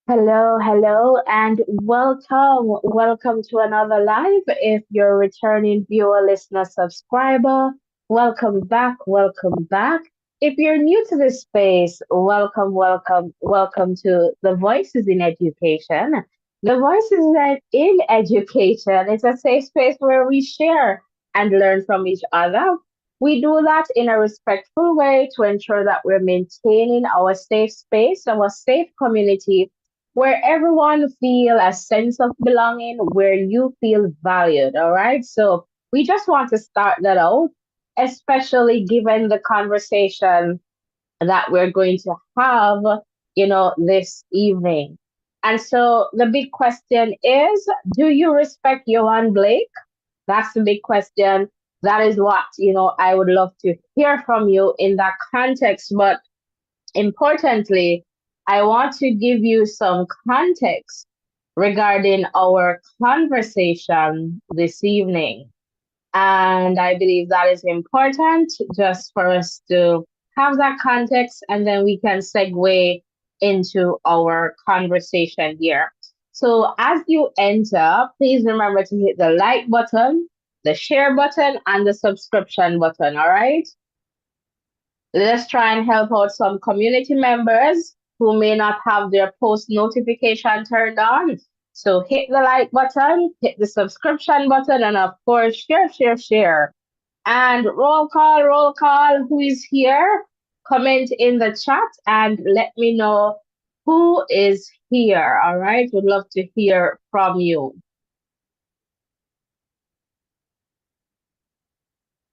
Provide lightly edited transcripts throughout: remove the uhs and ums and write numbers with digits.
Hello, hello, and welcome. Welcome to another live. If you're a returning viewer, listener, subscriber, welcome back. Welcome back. If you're new to this space, welcome, welcome, welcome to the Voices in Education. The Voices in Education is a safe space where we share and learn from each other. We do that in a respectful way to ensure that we're maintaining our safe space, our safe community where everyone feel a sense of belonging, where you feel valued. All right. So we just want to start that out, especially given the conversation that we're going to have, this evening. And so the big question is, do you respect Yohan Blake? That's the big question. That is what, I would love to hear from you in that context. But importantly, I want to give you some context regarding our conversation this evening. And I believe that is important just for us to have that context and then we can segue into our conversation here. So as you enter, please remember to hit the like button, the share button, and the subscription button. All right. Let's try and help out some community members who may not have their post notification turned on. So hit the like button, hit the subscription button, and of course, share, share, share. And roll call, who is here? Comment in the chat and let me know who is here. All right, would love to hear from you.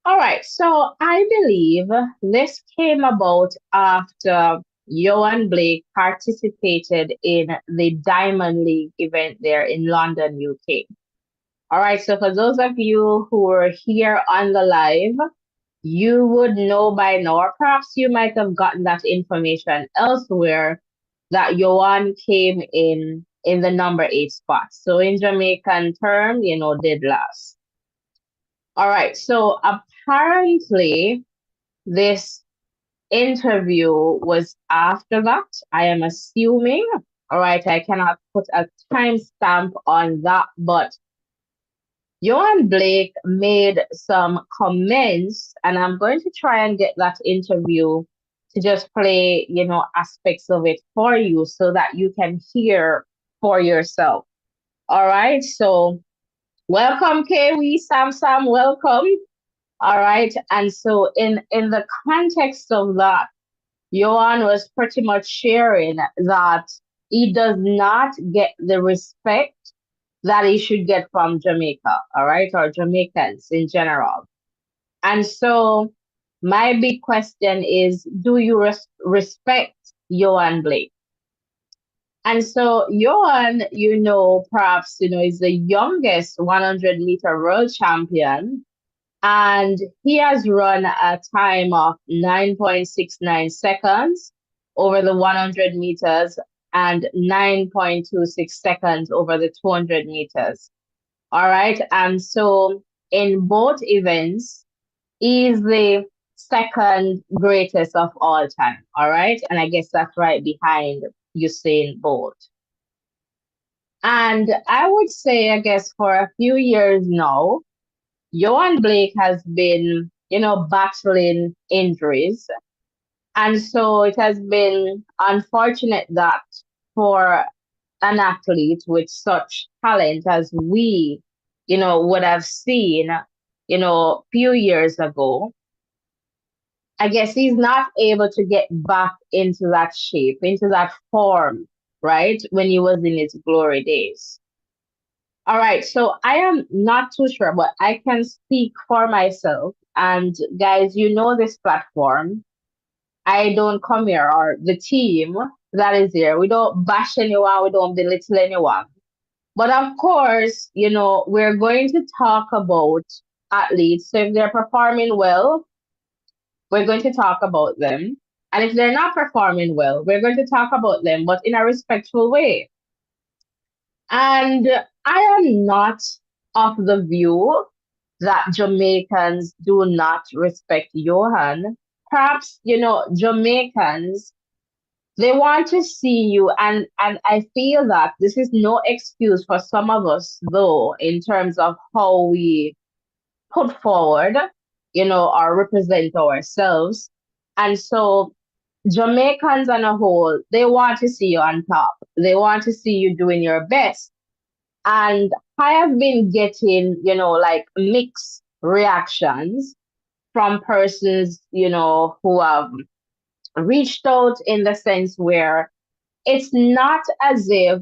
All right, so I believe this came about after Yohan Blake participated in the Diamond League event there in London, UK. All right, so for those of you who were here on the live, you would know by now, or perhaps you might have gotten that information elsewhere that Yohan came in the number 8 spot. So in Jamaican term, did last. All right, so apparently this interview was after that. I am assuming. All right, I cannot put a timestamp on that, but Yohan Blake made some comments, and I'm going to try and get that interview to just play, aspects of it for you so that you can hear for yourself. All right, so welcome, Kiwi, Sam, welcome. All right. And so in the context of that, Yohan was pretty much sharing that he does not get the respect that he should get from Jamaica, all right, or Jamaicans in general. And so my big question is, do you respect Yohan Blake? And so Yohan, perhaps, is the youngest 100-meter world champion, and he has run a time of 9.69 seconds over the 100 meters and 9.26 seconds over the 200 meters. All right. And so in both events, he's the second greatest of all time. All right. And I guess that's right behind Usain Bolt. And I would say, I guess, for a few years now, Yohan Blake has been, battling injuries. And so it has been unfortunate that for an athlete with such talent as we, would have seen, few years ago, I guess he's not able to get back into that shape, into that form, right? When he was in his glory days. All right, so I am not too sure, but I can speak for myself. And guys, this platform. I don't come here, or the team that is here. We don't bash anyone, we don't belittle anyone. But of course, we're going to talk about athletes. So if they're performing well, we're going to talk about them. And if they're not performing well, we're going to talk about them, but in a respectful way. And I am not of the view that Jamaicans do not respect Yohan. Perhaps, Jamaicans They want to see you, and I feel that this is no excuse for some of us, though, in terms of how we put forward, or represent ourselves. And so Jamaicans on a whole, they want to see you on top. They want to see you doing your best. And I have been getting, like mixed reactions from persons, who have reached out in the sense where it's not as if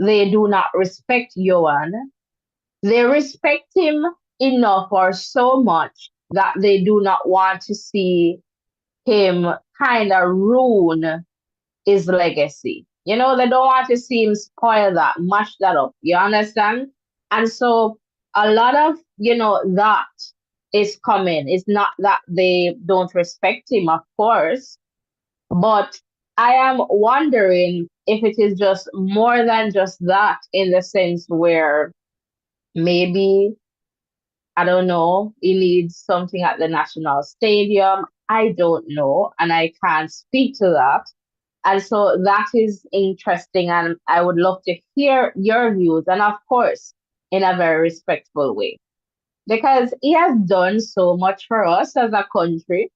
they do not respect Johan. They respect him enough or so much that they do not want to see him kind of ruin his legacy. They don't want to see him spoil that, mash that up. You understand? And so a lot of, that is coming. It's not that they don't respect him, of course, but I am wondering if it is just more than just that, in the sense where maybe, I don't know, he needs something at the National Stadium. I don't know, and I can't speak to that. And so that is interesting, and I would love to hear your views, and of course, in a very respectful way, because he has done so much for us as a country,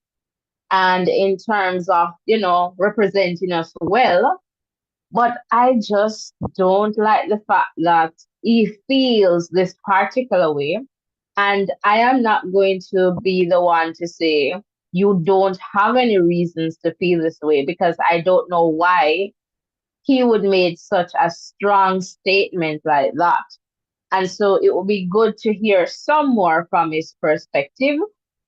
and in terms of, representing us well. But I just don't like the fact that he feels this particular way. And I am not going to be the one to say, you don't have any reasons to feel this way, because I don't know why he would make such a strong statement like that. And so it would be good to hear some more from his perspective.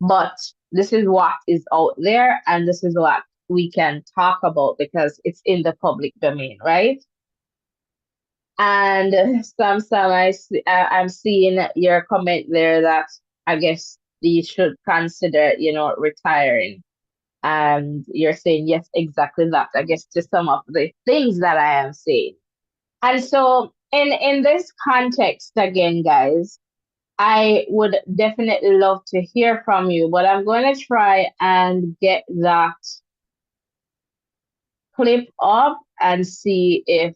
But this is what is out there, and this is what we can talk about because it's in the public domain, right? And Sam, I'm seeing your comment there that I guess you should consider, retiring. And you're saying, yes, exactly that, I guess, to some of the things that I am saying. And so in this context, again, guys, I would definitely love to hear from you, but I'm going to try and get that clip up and see if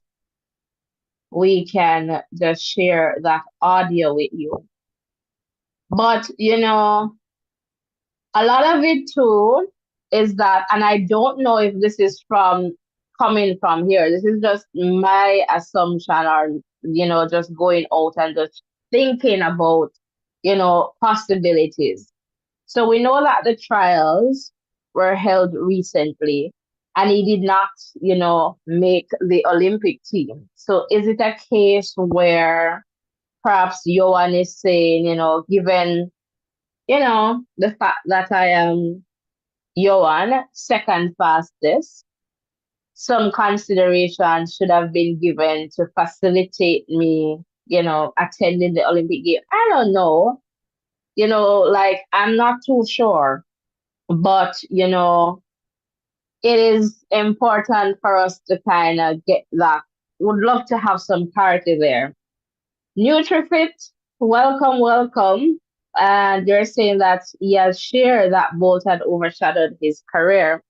we can just share that audio with you. But, a lot of it too is that, and I don't know if this is from coming from here, this is just my assumption, or, just going out and just thinking about, possibilities. So we know that the trials were held recently and he did not, make the Olympic team. So is it a case where perhaps Johan is saying, given, the fact that I am Johan, second fastest, some consideration should have been given to facilitate me, attending the Olympic game? I don't know, like I'm not too sure, but it is important for us to kind of get that. Would love to have some clarity there. NutriFit, welcome, welcome. And they're saying that he has shared that Bolt had overshadowed his career.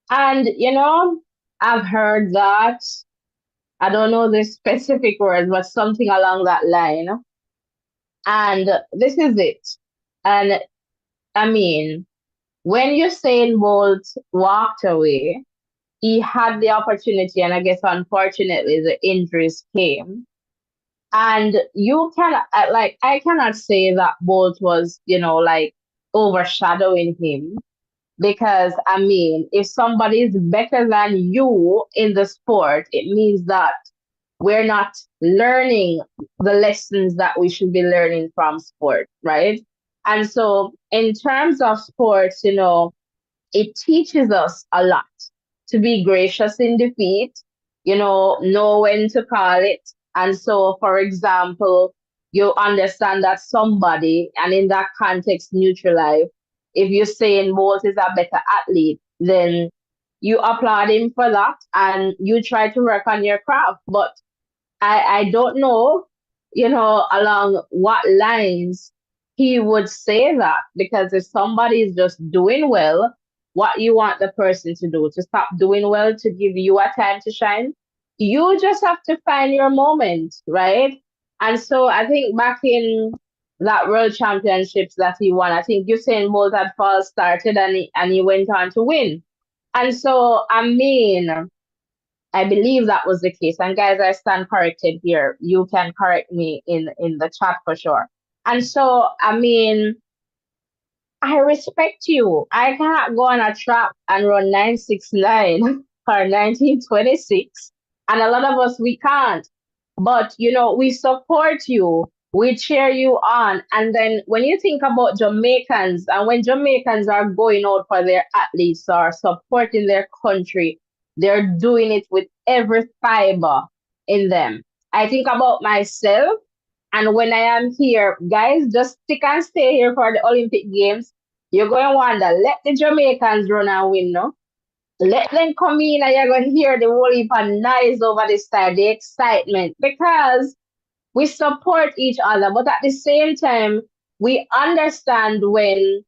And, I've heard that, I don't know the specific words, but something along that line. And this is it. And I mean, when Usain Bolt walked away, he had the opportunity, and I guess unfortunately the injuries came. And you can like I cannot say that Bolt was, like overshadowing him, because I mean, if somebody is better than you in the sport, it means that we're not learning the lessons that we should be learning from sport, right? And so in terms of sports, it teaches us a lot to be gracious in defeat, know when to call it. And so, for example, you understand that somebody, and in that context, neutralize, if you're saying Bolt is a better athlete, then you applaud him for that and you try to work on your craft. But I don't know, along what lines he would say that, because if somebody is just doing well, what you want the person to do, to stop doing well, to give you a time to shine. You just have to find your moment, right? And so I think back in that World Championships that he won, I think Usain Bolt had false started and he went on to win. And so, I mean, I believe that was the case. And guys, I stand corrected here. You can correct me in the chat for sure. And so, I mean, I respect you. I cannot go on a track and run 969 or 1926. And a lot of us, we can't. But, we support you. We cheer you on. And then when you think about Jamaicans, and when Jamaicans are going out for their athletes or supporting their country, they're doing it with every fiber in them. I think about myself. And when I am here, guys, just stick and stay here for the Olympic Games. You're going to wonder, let the Jamaicans run and win, no? Let them come in and you're going to hear the whole heap of noise over this time, the excitement, because we support each other. But at the same time, we understand when,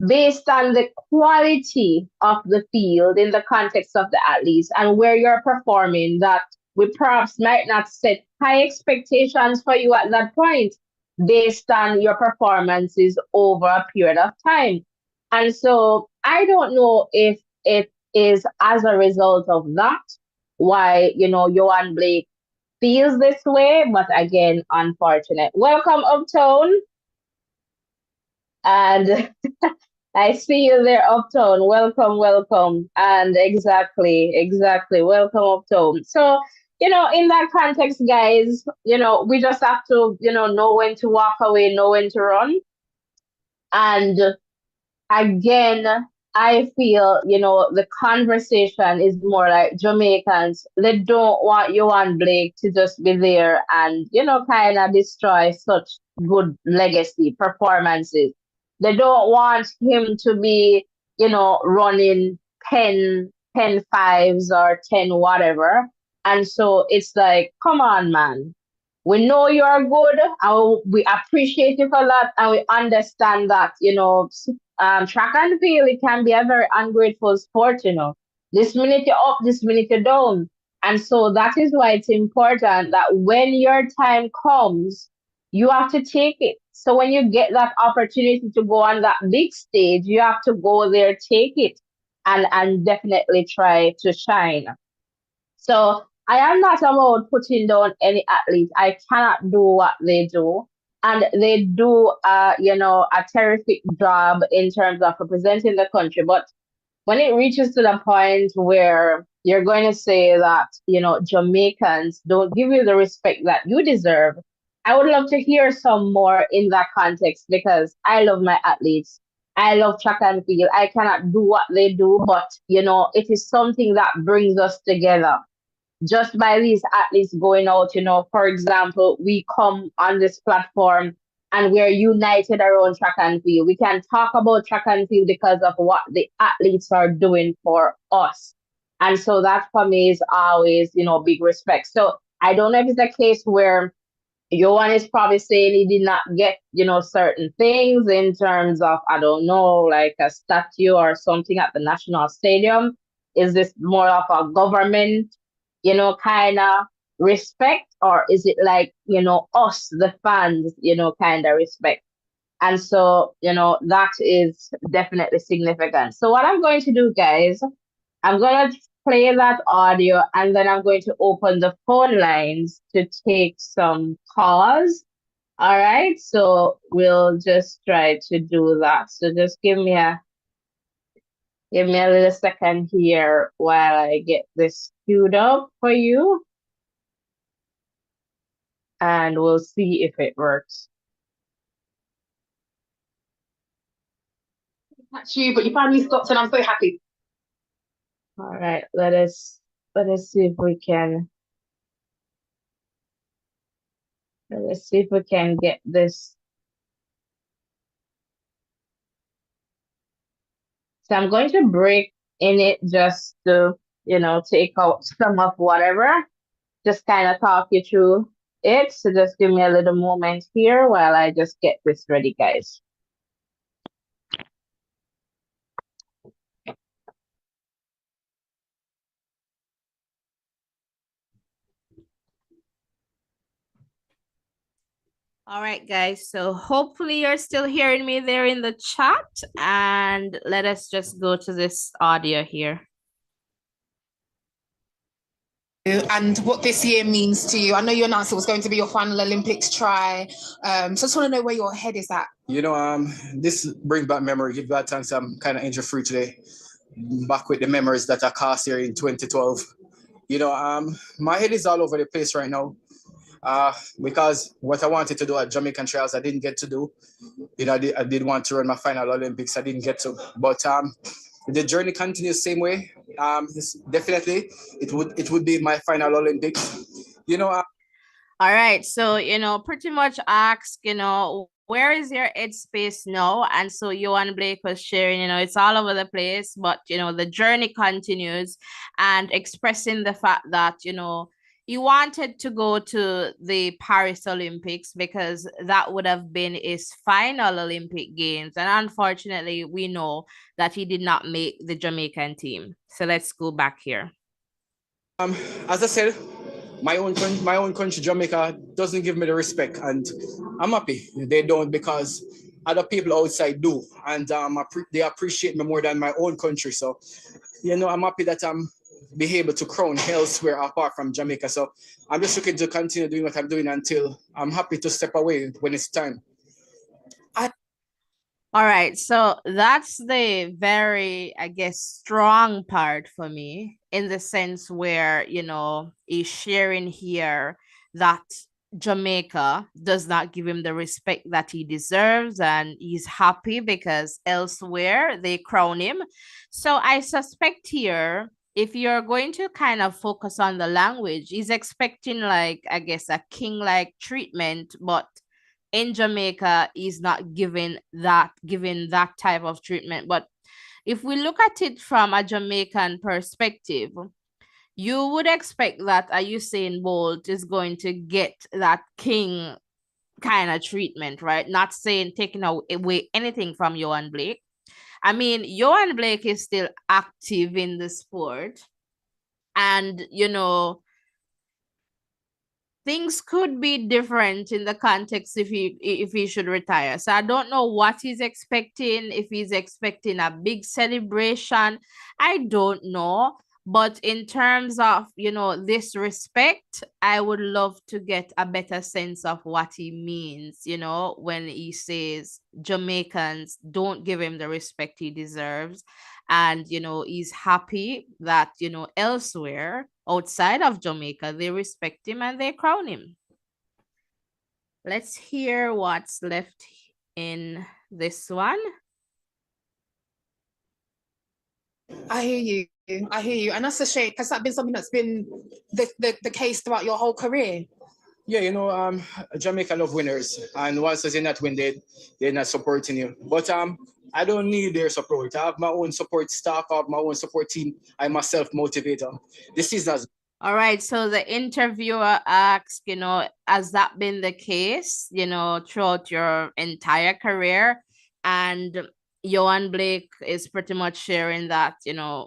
based on the quality of the field in the context of the athletes and where you're performing, that we perhaps might not set high expectations for you at that point based on your performances over a period of time. And so I don't know if it is as a result of that why, Yohan Blake feels this way, but again, unfortunate. Welcome, Uptown. And I see you there, Uptown. Welcome, welcome. And exactly. Welcome, Uptown. So, in that context, guys, we just have to, know when to walk away, know when to run. And again, I feel, the conversation is more like Jamaicans. They don't want Yohan Blake to just be there and, kind of destroy such good legacy performances. They don't want him to be, running 10 fives or 10 whatever. And so it's like, come on, man. We know you are good and we appreciate you for that. And we understand that, track and field, it can be a very ungrateful sport. This minute you're up, this minute you're down. And so that is why it's important that when your time comes, you have to take it. So when you get that opportunity to go on that big stage, you have to go there, take it, and definitely try to shine. So I am not about putting down any athlete. I cannot do what they do. And they do, a terrific job in terms of representing the country. But when it reaches to the point where you're going to say that, Jamaicans don't give you the respect that you deserve, I would love to hear some more in that context because I love my athletes. I love track and field. I cannot do what they do, but, it is something that brings us together just by these athletes going out, for example, we come on this platform and we're united around track and field. We can talk about track and field because of what the athletes are doing for us. And so that for me is always, big respect. So I don't know if it's a case where Yohan is probably saying he did not get, certain things in terms of, I don't know, like a statue or something at the National Stadium. Is this more of a government, kind of respect, or is it like, us, the fans, kind of respect? And so, that is definitely significant. So what I'm going to do, guys, I'm going to play that audio and then I'm going to open the phone lines to take some calls. All right. So we'll just try to do that. So just give me a little second here while I get this queued up for you. And we'll see if it works. That's you, but you finally stopped and I'm so happy. All right, let us see if we can get this. So I'm going to break in it just to, take out some of whatever, just kind of talk you through it. So just give me a little moment here while I just get this ready, guys. All right, guys. So hopefully you're still hearing me there in the chat. And let us just go to this audio here. And what this year means to you. I know you announced it was going to be your final Olympics try. So I just want to know where your head is at. This brings back memory. Give God thanks, I'm kind of injury free today. Back with the memories that I cast here in 2012. My head is all over the place right now. Because what I wanted to do at Jamaican Trials, I didn't get to do. I did want to run my final Olympics. I didn't get to. But the journey continues the same way. Definitely, it would be my final Olympics. All right. So, pretty much ask, where is your headspace now? And so Yohan Blake was sharing, it's all over the place, but, the journey continues, and expressing the fact that, he wanted to go to the Paris Olympics because that would have been his final Olympic Games. And unfortunately, we know that he did not make the Jamaican team. So let's go back here. As I said, my own country, Jamaica, doesn't give me the respect, and I'm happy they don't, because other people outside do, and they appreciate me more than my own country. So, I'm happy that I'm be able to crown elsewhere apart from Jamaica. So I'm just looking to continue doing what I'm doing until I'm happy to step away when it's time. All right, so that's the very, I guess, strong part for me, in the sense where, he's sharing here that Jamaica does not give him the respect that he deserves, and he's happy because elsewhere they crown him. So I suspect here, if you're going to kind of focus on the language, he's expecting, like, I guess, a king-like treatment, but in Jamaica is not given that type of treatment. But if we look at it from a Jamaican perspective, you would expect that a Usain Bolt is going to get that king kind of treatment, right? Not saying taking away anything from Yohan Blake. I mean, Yohan Blake is still active in the sport, and things could be different in the context if he should retire. So I don't know what he's expecting, if he's expecting a big celebration. I don't know. But in terms of, this respect, I would love to get a better sense of what he means, when he says Jamaicans don't give him the respect he deserves. And, he's happy that, elsewhere outside of Jamaica, they respect him and they crown him. Let's hear what's left in this one. I hear you. And that's a shame. Has that been something that's been the case throughout your whole career? Yeah, Jamaica love winners, and once they're not win, they're not supporting you. But I don't need their support. I have my own support staff, I have my own support team. I'm a self-motivator. This is as all right, so the interviewer asks, has that been the case, throughout your entire career? And Yohan Blake is pretty much sharing that,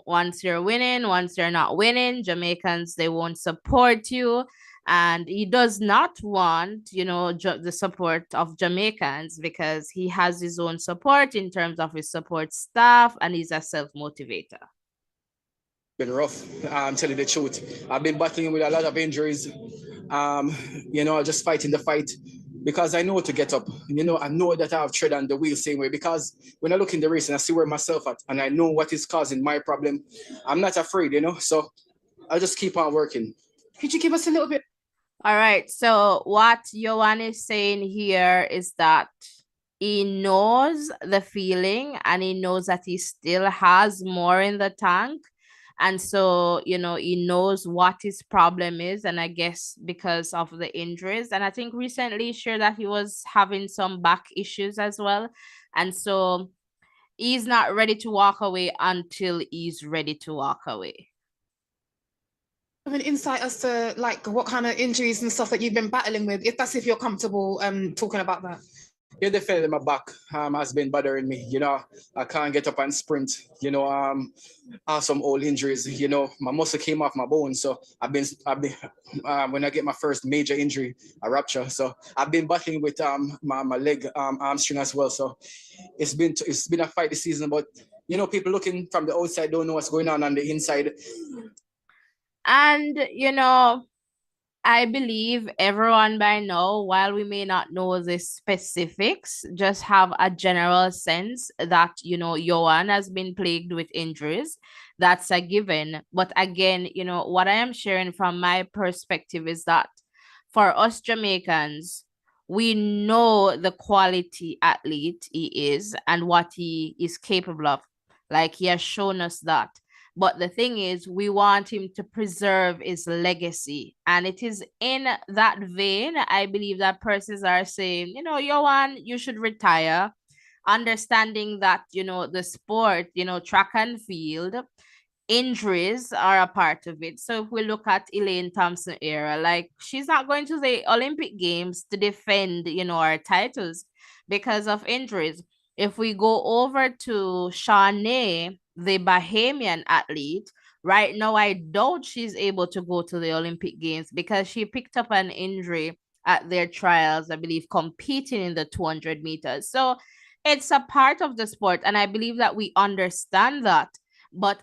once you're winning, once you're not winning, Jamaicans, they won't support you. And he does not want, the support of Jamaicans, because he has his own support in terms of his support staff, and he's a self-motivator. Been rough. I'm telling the truth. I've been battling with a lot of injuries. Just fighting the fight because I know to get up. I know that I have tread on the wheel same way, because when I look in the race and I see where myself at and I know what is causing my problem, I'm not afraid, So I'll just keep on working. Could you give us a little bit? All right. So what Yohan is saying here is that he knows the feeling, and he knows that he still has more in the tank. And so, he knows what his problem is. And I guess because of the injuries, and I think recently he shared that he was having some back issues as well. And so he's not ready to walk away until he's ready to walk away. An insight as to like what kind of injuries and stuff that you've been battling with, if you're comfortable talking about that. Yeah, definitely my back has been bothering me. I can't get up and sprint. I have some old injuries. My muscle came off my bone, so I've been when I get my first major injury, a rupture. So I've been battling with my leg hamstring as well. So it's been a fight this season, but people looking from the outside don't know what's going on the inside. And I believe everyone by now, while we may not know the specifics, just have a general sense that, Yohan has been plagued with injuries. That's a given. But again, what I am sharing from my perspective is that for us Jamaicans, we know the quality athlete he is and what he is capable of. Like he has shown us that. But the thing is, we want him to preserve his legacy. And it is in that vein, I believe that persons are saying, Yohan, you should retire. Understanding that, the sport, track and field, injuries are a part of it. So if we look at Elaine Thompson era, like she's not going to the Olympic Games to defend, our titles because of injuries. If we go over to Shanae, the Bahamian athlete, right now I doubt she's able to go to the Olympic Games because she picked up an injury at their trials, I believe, competing in the 200 meters. So it's a part of the sport, and I believe that we understand that. But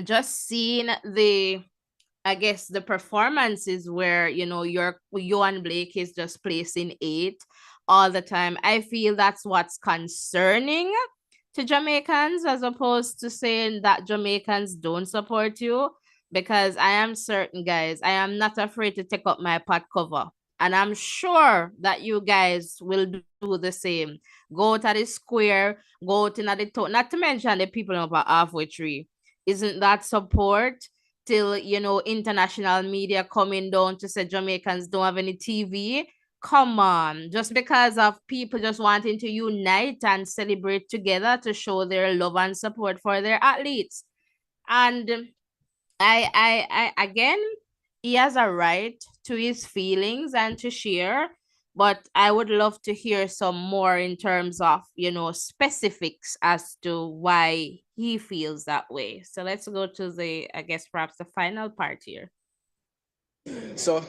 just seeing I guess the performances where your Yohan Blake is just placing 8 all the time, I feel that's what's concerning to Jamaicans, as opposed to saying that Jamaicans don't support you. Because I am certain, guys, I am not afraid to take up my pot cover, and I'm sure that you guys will do the same. Go to the square, go to the town, not to mention the people up at halfway tree. Isn't that support? Till international media coming down to say Jamaicans don't have any TV. Come on, just because of people just wanting to unite and celebrate together to show their love and support for their athletes. And I again, he has a right to his feelings and to share, but I would love to hear some more in terms of, specifics as to why he feels that way. So let's go to I guess perhaps the final part here. So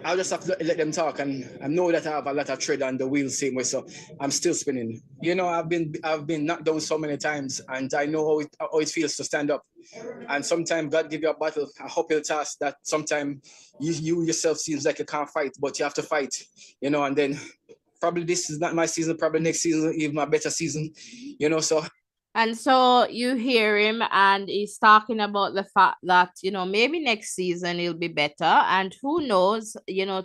I'll just have to let them talk, and I know that I have a lot of tread on the wheel same way, so I'm still spinning. I've been knocked down so many times, and I know how it feels to stand up. And sometimes God give you a battle, a uphill task that sometimes you yourself seems like you can't fight, but you have to fight. And then probably this is not my season, probably next season even a better season. So And so you hear him, and he's talking about the fact that, maybe next season it'll be better. And who knows,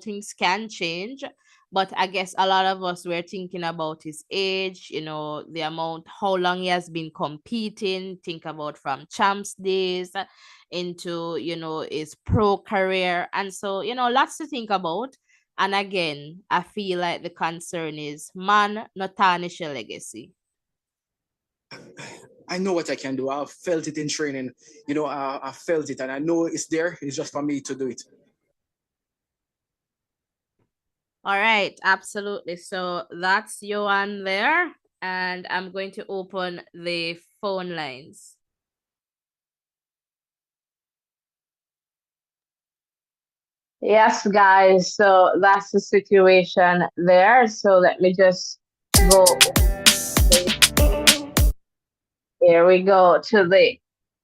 things can change. But I guess a lot of us were thinking about his age, the amount, how long he has been competing. Think about from champs days into, his pro career. And so, lots to think about. And again, I feel like the concern is man, not tarnish your legacy. I know what I can do. I've felt it in training. I felt it, and I know it's there. It's just for me to do it. All right, absolutely. So that's Yohan there, and I'm going to open the phone lines. Yes, guys. So that's the situation there. So let me just go. Here we go to the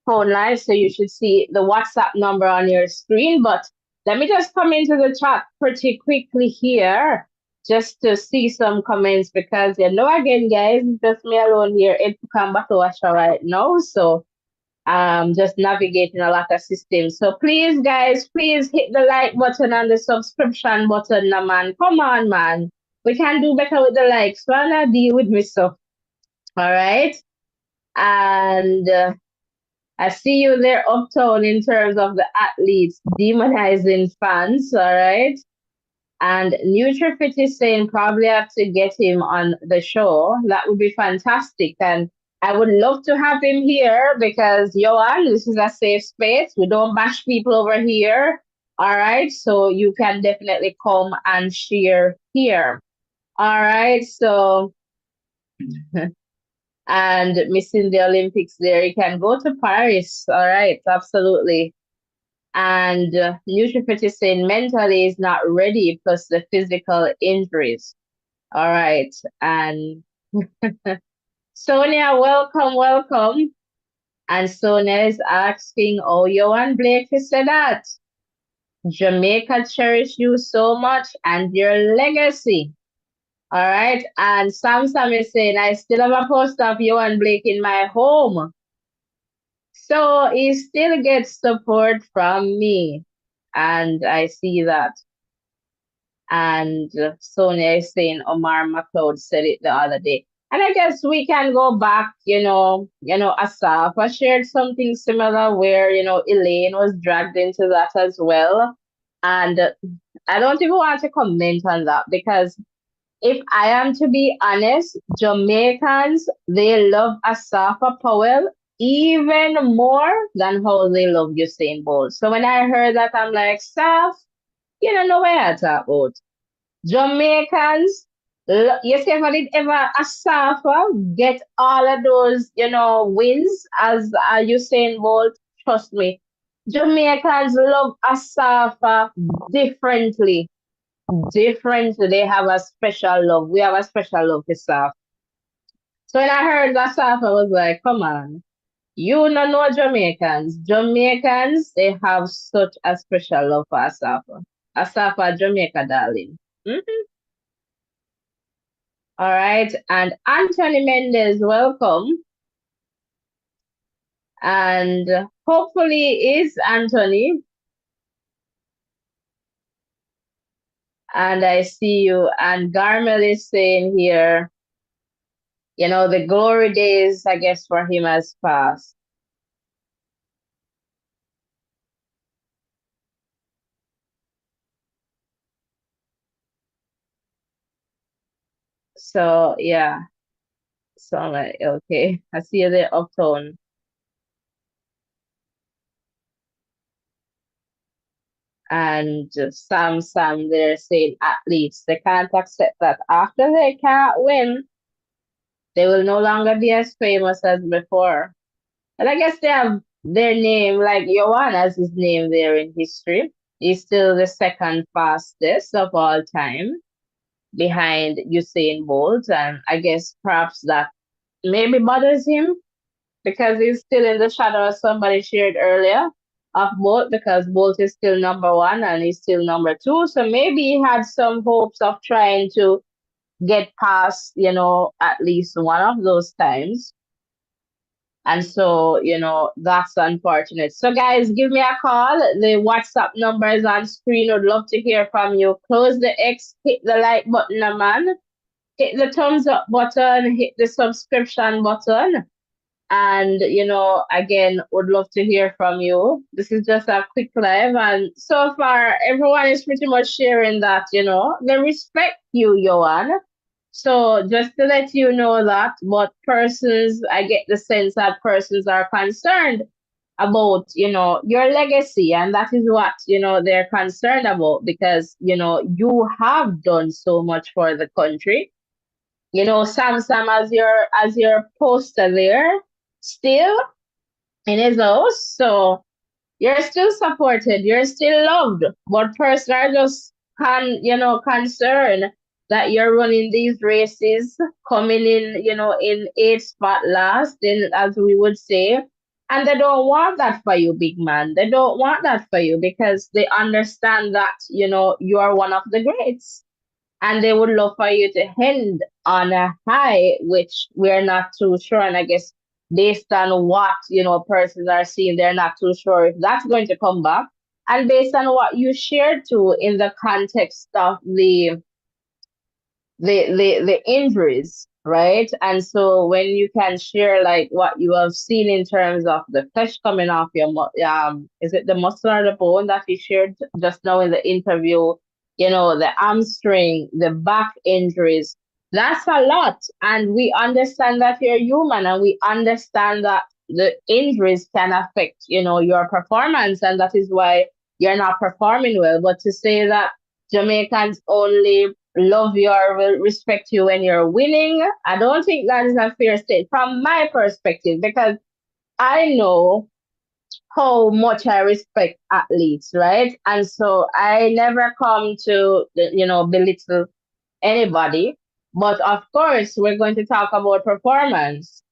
phone line. So you should see the WhatsApp number on your screen. But let me just come into the chat pretty quickly here just to see some comments, because again, guys, it's just me alone here in Pukambatowasha right now. So just navigating a lot of systems. So please, guys, please hit the like button and the subscription button, nah, man. Come on, man. We can do better with the likes. Why not deal with me, so? All right. And I see you there, Uptown, in terms of the athletes demonizing fans. All right. And NutriFit is saying probably have to get him on the show. That would be fantastic. And I would love to have him here because, Yohan, this is a safe space. We don't bash people over here. All right. So you can definitely come and share here. All right, so and missing the Olympics there, you can go to Paris. All right, absolutely. And Nutrifit is saying mentally is not ready, plus the physical injuries. All right, and Sonia, welcome, welcome. And Sonia is asking, oh, Yohan Blake said that Jamaica cherish you so much and your legacy. All right. And Sam is saying, I still have a poster of Yohan Blake in my home. So he still gets support from me. And I see that. And Sonia is saying Omar McLeod said it the other day. And I guess we can go back, Asafa shared something similar where, Elaine was dragged into that as well. And I don't even want to comment on that because if I am to be honest, Jamaicans, they love Asafa Powell even more than how they love Usain Bolt. So when I heard that, I'm like, Saf, you don't know where I talk about. Jamaicans, you see, if I did ever Asafa get all of those, wins as Usain Bolt, trust me, Jamaicans love Asafa differently. Differently. They have a special love. We have a special love for Saf. So when I heard that Saf, I was like, come on. You don't know Jamaicans. Jamaicans, they have such a special love for Asafa. Asafa, Jamaica, darling. Mhm. All right. And Anthony Mendez, welcome. And hopefully is Anthony. And I see you. And Garmel is saying here, the glory days, I guess, for him has passed. So yeah. So I'm like, okay, I see you there uptown. And Sam, they're saying athletes, they can't accept that after they can't win, they will no longer be as famous as before. And I guess they have their name, like Yohan has his name there in history. He's still the second fastest of all time behind Usain Bolt. And I guess perhaps that maybe bothers him because he's still in the shadow as somebody shared earlier of Bolt because Bolt is still number one and he's still number two. So maybe he had some hopes of trying to get past, at least one of those times. And so, that's unfortunate. So, guys, give me a call. The WhatsApp number is on screen. Would love to hear from you. Close the X, hit the like button, man. Hit the thumbs up button, hit the subscription button. And, again, would love to hear from you. This is just a quick live. And so far, everyone is pretty much sharing that, they respect you, Yohan. So just to let you know that, but persons, I get the sense that persons are concerned about, your legacy. And that is what, they're concerned about because, you have done so much for the country. Sam as your poster there still in his house. So you're still supported, you're still loved. But persons are just concerned that you're running these races, coming in, in eighth spot last, in as we would say. And they don't want that for you, big man. They don't want that for you because they understand that, you are one of the greats and they would love for you to end on a high, which we're not too sure. And I guess based on what persons are seeing, they're not too sure if that's going to come back. And based on what you shared too in the context of the injuries, right? And so when you can share like what you have seen in terms of the flesh coming off your is it the muscle or the bone that you shared just now in the interview, the hamstring, the back injuries, that's a lot. And we understand that you're human and we understand that the injuries can affect, your performance, and that is why you're not performing well. But to say that Jamaicans only love you or will respect you when you're winning. I don't think that is a fair state from my perspective because I know how much I respect athletes, right? And so I never come to, belittle anybody. But of course, we're going to talk about performance.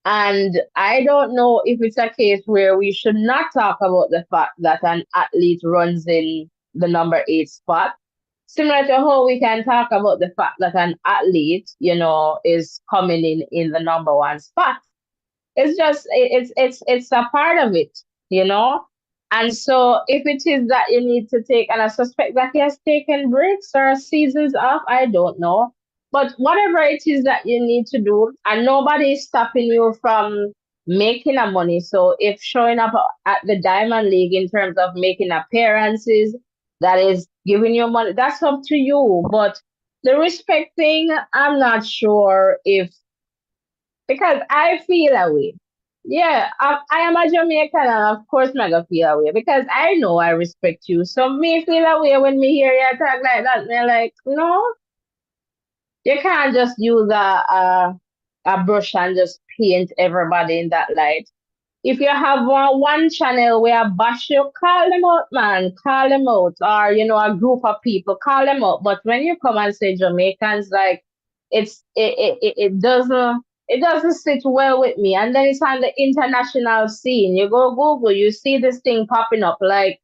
And I don't know if it's a case where we should not talk about the fact that an athlete runs in the number 8 spot. Similar to how we can talk about the fact that an athlete, is coming in the number 1 spot. It's just it's a part of it, you know. And so if it is that you need to take, and I suspect that he has taken breaks or seasons off, I don't know. But whatever it is that you need to do, and nobody is stopping you from making a money. So if showing up at the Diamond League in terms of making appearances, that is giving you money, that's up to you. But the respect thing, I'm not sure if, because I feel away. Yeah, I am a Jamaican, and of course, I'm gonna feel away because I know I respect you. So me feel away when me hear you talk like that. Me like, no, you can't just use a brush and just paint everybody in that light. If you have one channel where bash you, call them out, man. Call them out. Or, a group of people, call them out. But when you come and say Jamaicans, like, it doesn't sit well with me. And then it's on the international scene. You go Google, you see this thing popping up. Like,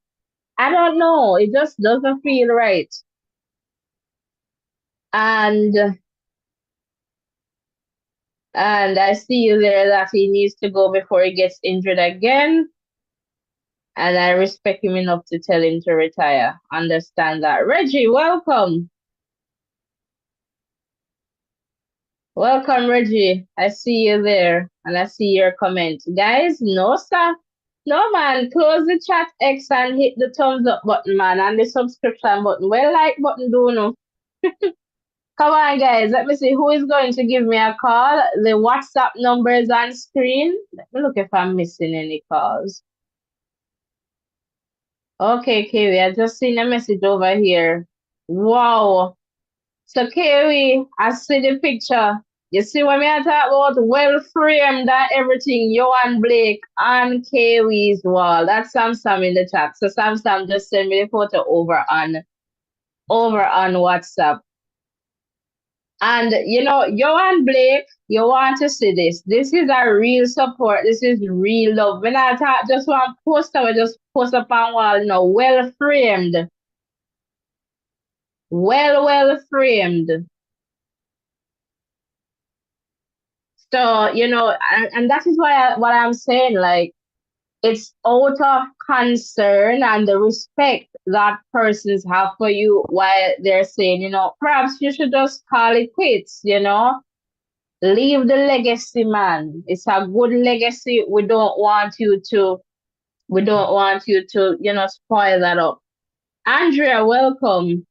I don't know. It just doesn't feel right. And I see you there that he needs to go before he gets injured again. And I respect him enough to tell him to retire. Understand that. Reggie, welcome. Welcome, Reggie. I see you there. And I see your comment. Guys, no, sir. No, man. Close the chat X and hit the thumbs up button, man. And the subscription button. Well, like button, do no. Come on, guys. Let me see who is going to give me a call. The WhatsApp number is on screen. Let me look if I'm missing any calls. Okay, Kiwi, I just seen a message over here. Wow. So, Kiwi, I see the picture. You see what me I talk about? Well framed and everything. Yohan Blake on Kiwi's wall. That's Sam Sam in the chat. So Sam Sam just send me the photo over on WhatsApp. And Yohan Blake, you want to see this. This is a real support. This is real love. When I talk just one poster, we just post up on wall, well framed. Well framed. So, and that is what I'm saying, like, it's out of concern and the respect that persons have for you while they're saying, perhaps you should just call it quits, leave the legacy, man. It's a good legacy. We don't want you to spoil that up. Andrea, welcome.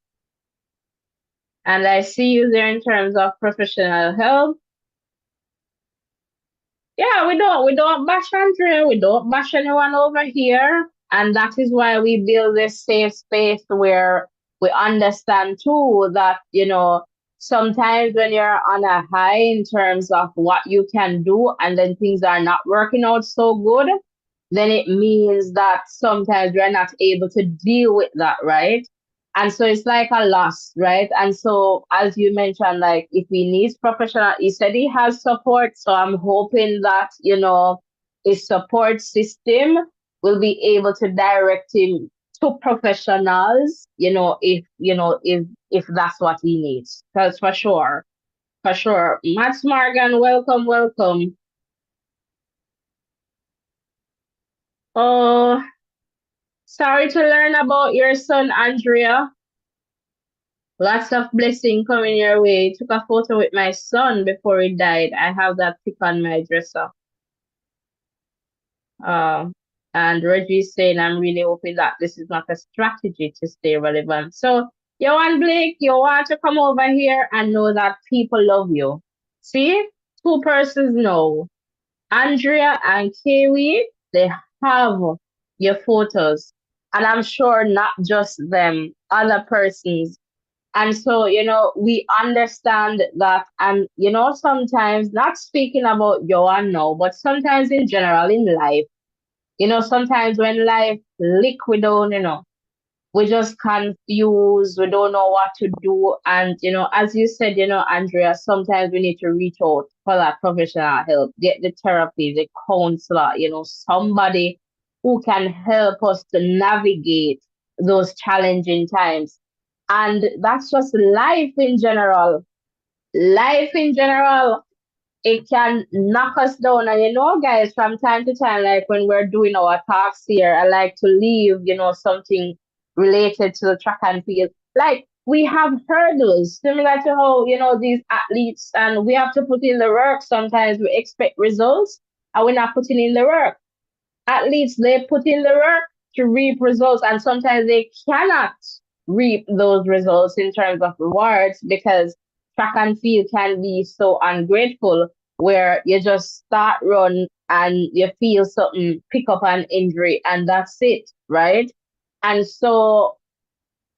And I see you there in terms of professional help. Yeah, we don't bash Andrea. We don't bash anyone over here. And that is why we build this safe space where we understand too that, sometimes when you're on a high in terms of what you can do and then things are not working out so good, then it means that sometimes you're not able to deal with that, right? And so it's like a loss, right? And so, as you mentioned, like if he needs professional, he said he has support. So I'm hoping that, his support system will be able to direct him to professionals, if that's what he needs. Because for sure, for sure. Max Morgan, welcome, welcome. Oh, sorry to learn about your son, Andrea. Lots of blessing coming your way. Took a photo with my son before he died. I have that pic on my dresser. And Reggie's saying, I'm really hoping that this is not a strategy to stay relevant. So, Yohan Blake, you want to come over here and know that people love you. See, 2 persons know. Andrea and Kiwi, they have your photos. And I'm sure not just them, other persons And so, we understand that, and, sometimes, not speaking about Joanne now, but sometimes in general in life, sometimes when life lick we down, we just confused, we don't know what to do. And, as you said, Andrea, sometimes we need to reach out for that professional help, get the therapy, the counselor, somebody who can help us to navigate those challenging times. And that's just life in general. Life in general, it can knock us down. And guys, from time to time, like when we're doing our talks here, I like to leave, something related to the track and field. Like we have hurdles similar to how, these athletes, and we have to put in the work. Sometimes we expect results and we're not putting in the work. Athletes, they put in the work to reap results, and sometimes they cannot reap those results in terms of rewards because track and field can be so ungrateful, where you just start run and you feel something, pick up an injury, and that's it, right? And so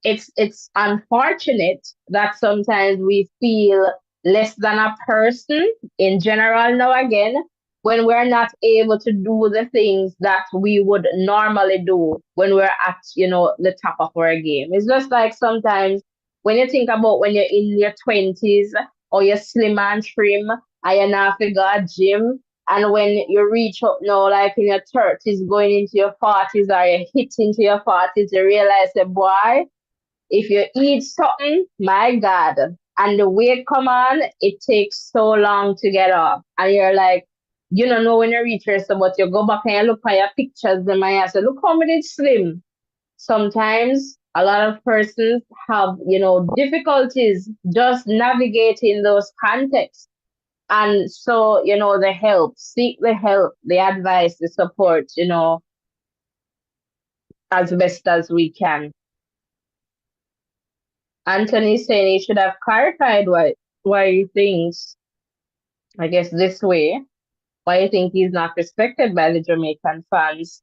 it's unfortunate that sometimes we feel less than a person in general now again, when we're not able to do the things that we would normally do when we're at, the top of our game. It's just like sometimes when you think about when you're in your 20s, or you're slim and trim, and you're not figure a gym, and when you reach up now, like in your 30s, going into your 40s, or you hit into your 40s, you realize that, boy, if you eat something, my God, and the weight come on, it takes so long to get off. And you're like, you don't know when you reach your, so but you go back and you look at your pictures, and my say, look how many slim. Sometimes a lot of persons have, difficulties just navigating those contexts. And so, the help, seek the help, the advice, the support, as best as we can. Anthony saying he should have clarified why he thinks, I guess, this way, why you think he's not respected by the Jamaican fans.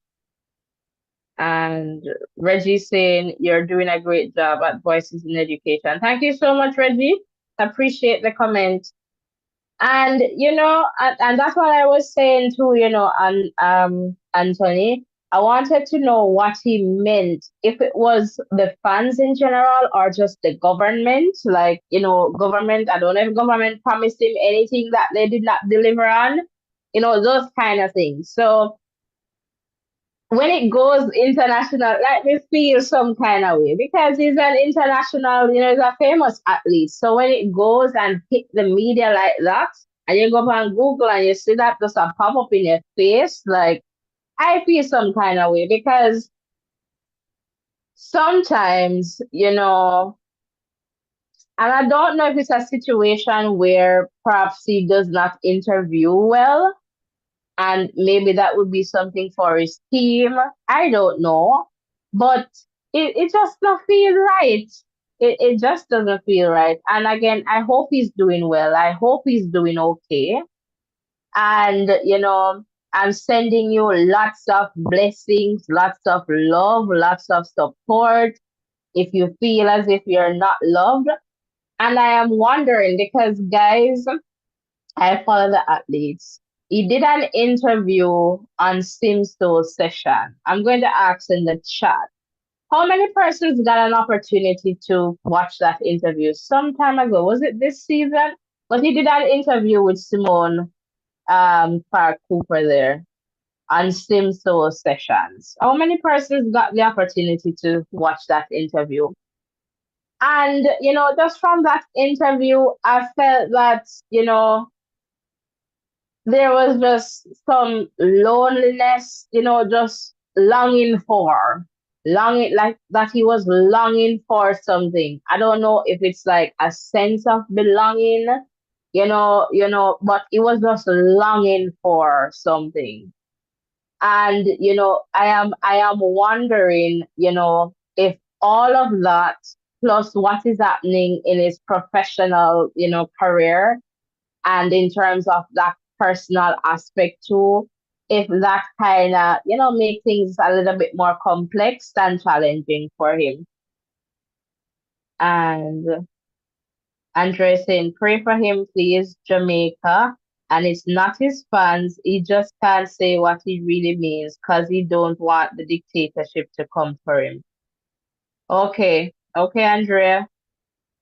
And Reggie saying you're doing a great job at Voices in Education. Thank you so much, Reggie. Appreciate the comment. And and that's what I was saying too, and Anthony. I wanted to know what he meant, if it was the fans in general or just the government. Like, government, I don't know if government promised him anything that they did not deliver on, those kind of things. So when it goes international, like me feel some kind of way because he's an international, he's a famous athlete. So when it goes and hit the media like that, and you go on Google and you see that just a pop up in your face, like I feel some kind of way because sometimes, and I don't know if it's a situation where perhaps he does not interview well, and maybe that would be something for his team. I don't know, but it just don't feel right. It just doesn't feel right. And again, I hope he's doing well. I hope he's doing okay. And I'm sending you lots of blessings, lots of love, lots of support. If you feel as if you're not loved, and I am wondering because guys, I follow the athletes. He did an interview on Simsto's session. I'm going to ask in the chat. How many persons got an opportunity to watch that interview some time ago? Was it this season? But he did an interview with Simone Park Cooper there on Simsto sessions. How many persons got the opportunity to watch that interview? And just from that interview, I felt that, there was just some loneliness, just longing, like that he was longing for something. I don't know if it's like a sense of belonging, but it was just longing for something. And I am wondering, if all of that plus what is happening in his professional, career, and in terms of that personal aspect too, if that kind of make things a little bit more complex and challenging for him. And Andre saying, pray for him, please, Jamaica. And it's not his fans. He just can't say what he really means because he don't want the dictatorship to come for him. Okay. Okay, Andrea.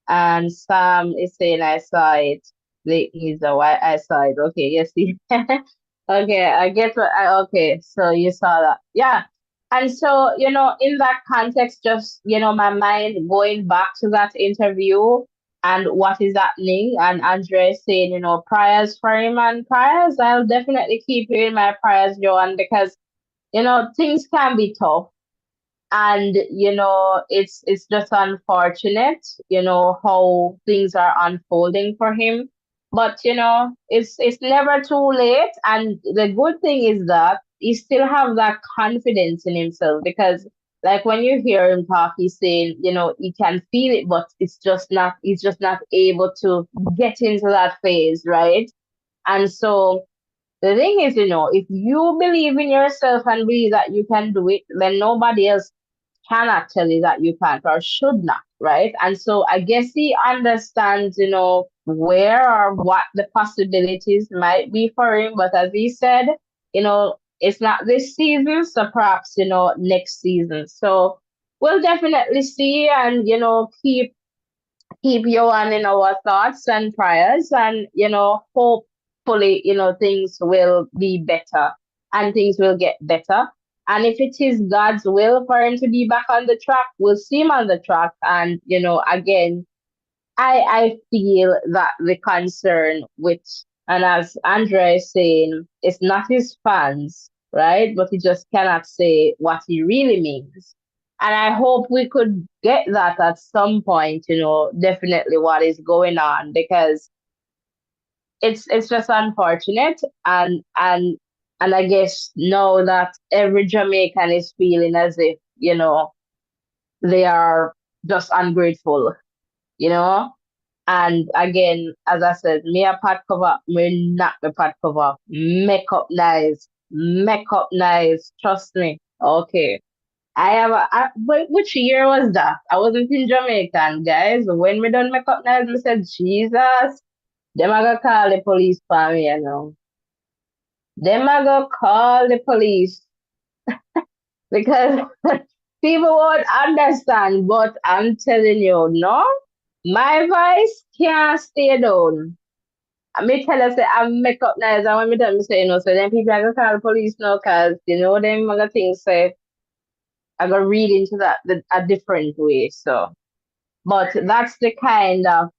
And Sam is saying, I saw it. He's a white. I saw it. Okay, yes. Okay, I get what okay, so you saw that. Yeah. And so, in that context, just, my mind going back to that interview and what is happening, and Andre saying, prayers for him and prayers. I'll definitely keep you in my prayers, Joanne, because, things can be tough, and it's just unfortunate how things are unfolding for him, but it's never too late, and the good thing is that he still have that confidence in himself, because like when you hear him talk, he's saying he can feel it, but he's just not able to get into that phase, right? And so the thing is, if you believe in yourself and believe that you can do it, then nobody else cannot tell you that you can't or should not, right? And so I guess he understands, where or what the possibilities might be for him. But as he said, it's not this season, so perhaps, next season. So we'll definitely see, and, keep Johan in our thoughts and prayers, and hopefully things will be better and things will get better. And if it is God's will for him to be back on the track, we'll see him on the track. And again, I feel that the concern with, and as Andrea is saying, it's not his fans, right? But he just cannot say what he really means. And I hope we could get that at some point, definitely what is going on, because it's just unfortunate, and I guess know that every Jamaican is feeling as if, they are just ungrateful, you know? And again, as I said, me a pot cover, me not the pot cover. Make up nice. Trust me. Okay. I have which year was that? I wasn't in Jamaican, guys. When me done make up nice, me said, Jesus, them a go call the police for me, Them a go call the police because people won't understand, but I'm telling you, no, my voice can't stay down. I may tell us that I make up nice, and when me tell me say, so then people are gonna call the police now, cause them other things say I gotta read into that a different way. So, but that's the kind of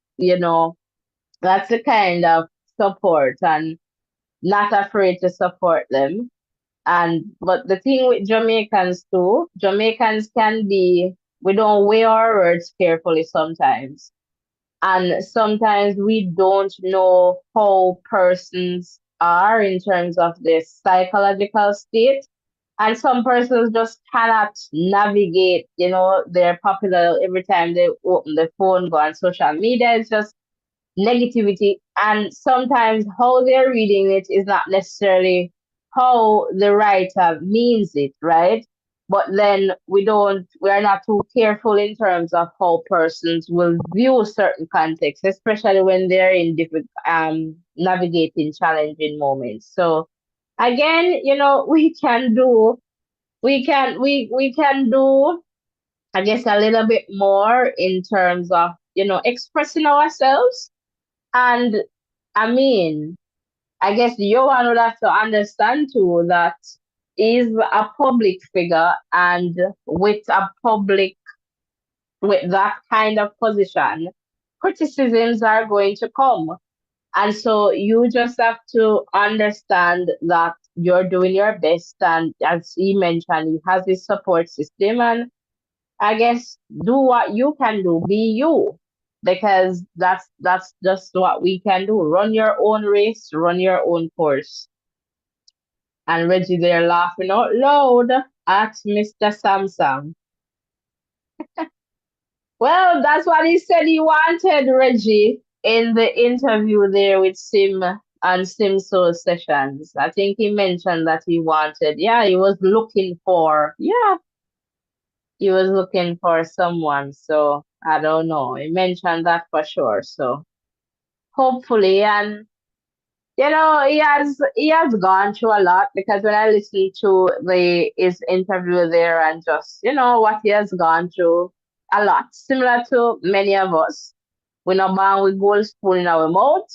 that's the kind of support, and not afraid to support them. And but the thing with Jamaicans too, Jamaicans can be, we don't weigh our words carefully sometimes. And sometimes we don't know how persons are in terms of their psychological state. And some persons just cannot navigate, they're popular every time they open the phone, go on social media. It's just negativity, and sometimes how they're reading it is not necessarily how the writer means it, right? But then we're not too careful in terms of how persons will view certain contexts, especially when they're in different navigating challenging moments. So again, we can do, I guess, a little bit more in terms of expressing ourselves. And I mean, I guess Johan would have to understand too that he's a public figure, and with that kind of position, criticisms are going to come. And so you just have to understand that you're doing your best, and as he mentioned, he has his support system, and I guess do what you can do, be you, because that's just what we can do. Run your own race, run your own course. And Reggie there laughing out loud at Mr. Samsung. Well, that's what he said he wanted, Reggie, in the interview there with Sim and Sim Soul Sessions. I think he mentioned that he wanted, yeah, he was looking for someone. So I don't know. He mentioned that for sure. So hopefully, and he has gone through a lot because when I listened to his interview there and just what he has gone through, a lot similar to many of us. We're not born with gold spoon in our mouth.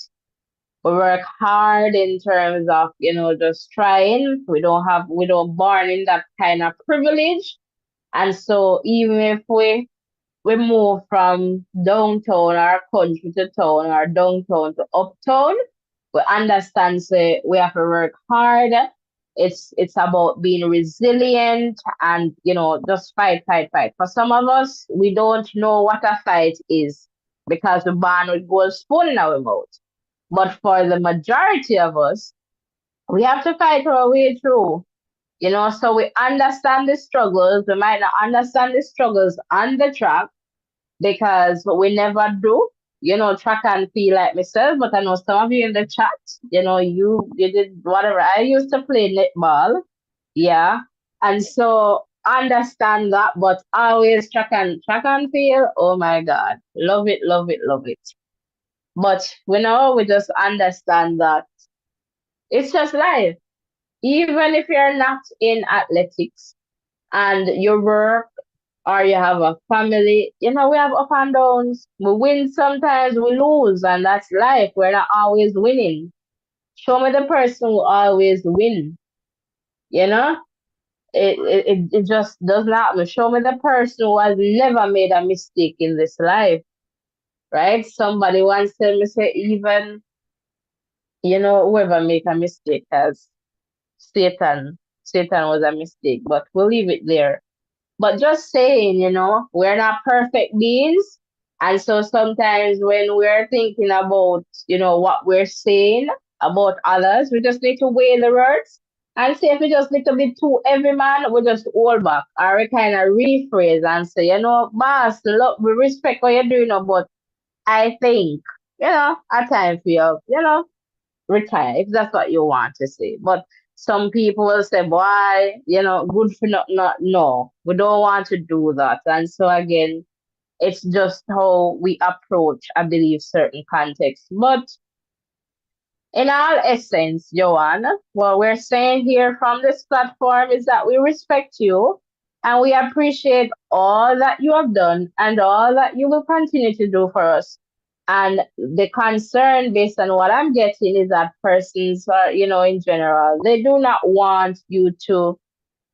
We work hard in terms of just trying. We don't born in that kind of privilege, and so even if we move from downtown or country to town or downtown to uptown, we understand say we have to work hard. It's about being resilient and just fight, fight, fight. For some of us, we don't know what a fight is because we're born with gold spoon in our mouth. But for the majority of us, we have to fight our way through. So we understand the struggles. We might not understand the struggles on the track because we never do, track and field like myself. But I know some of you in the chat, you did whatever. I used to play netball, yeah, and so understand that. But always track and field. Oh my God, love it, love it, love it. But we just understand that it's just life. Even if you're not in athletics and you work or you have a family, we have up and downs. We win sometimes, we lose, and that's life. We're not always winning. Show me the person who always win. You know, it just doesn't happen. Show me the person who has never made a mistake in this life, right? Somebody once said me say even whoever make a mistake has Satan. Satan was a mistake, but we'll leave it there. But just saying, we're not perfect beings. And so sometimes when we're thinking about, what we're saying about others, we just need to weigh the words and say if we just little bit too heavy, man, we just hold back or we kind of rephrase and say, boss, look, we respect what you're doing, but I think, a time for retire if that's what you want to say. But some people will say, boy, good for not no. We don't want to do that. And so again, it's just how we approach, I believe, certain contexts. But in all essence, Joanne, what we're saying here from this platform is that we respect you and we appreciate all that you have done and all that you will continue to do for us. And the concern, based on what I'm getting, is that persons, in general, they do not want you to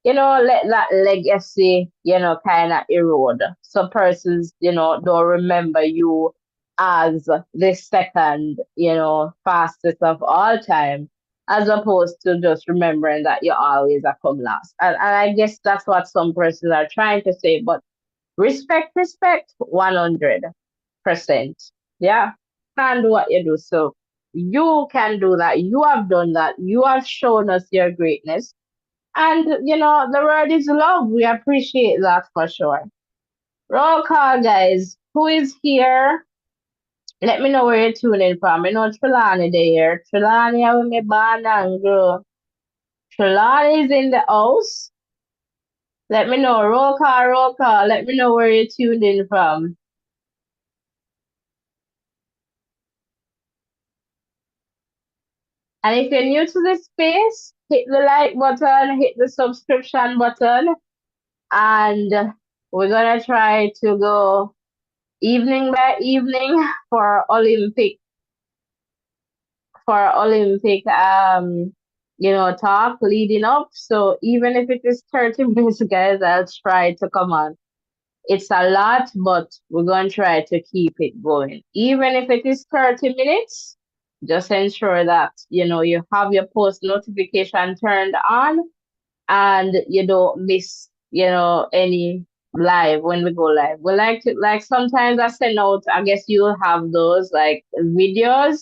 let that legacy, kind of erode. So persons, don't remember you as the second, fastest of all time, as opposed to just remembering that you always are come last. And I guess that's what some persons are trying to say. But respect, 100%. Yeah, can do what you do. So you can do that. You have done that. You have shown us your greatness and the word is love. We appreciate that for sure. Roll call, guys. Who is here? Let me know where you're tuning from. I know Trelawney there. Trelawney, have me band and girl. Trelawney is in the house. Let me know. Roll call, roll call. Let me know where you're tuned in from. And if you're new to this space, hit the like button, hit the subscription button, and we're gonna try to go evening by evening for Olympic talk leading up. So even if it is 30 minutes, guys, I'll try to come on. It's a lot, but we're going to try to keep it going. Even if it is 30 minutes, just ensure that you have your post notification turned on and you don't miss any live when we go live. We like to sometimes I send out, I guess you'll have those like videos,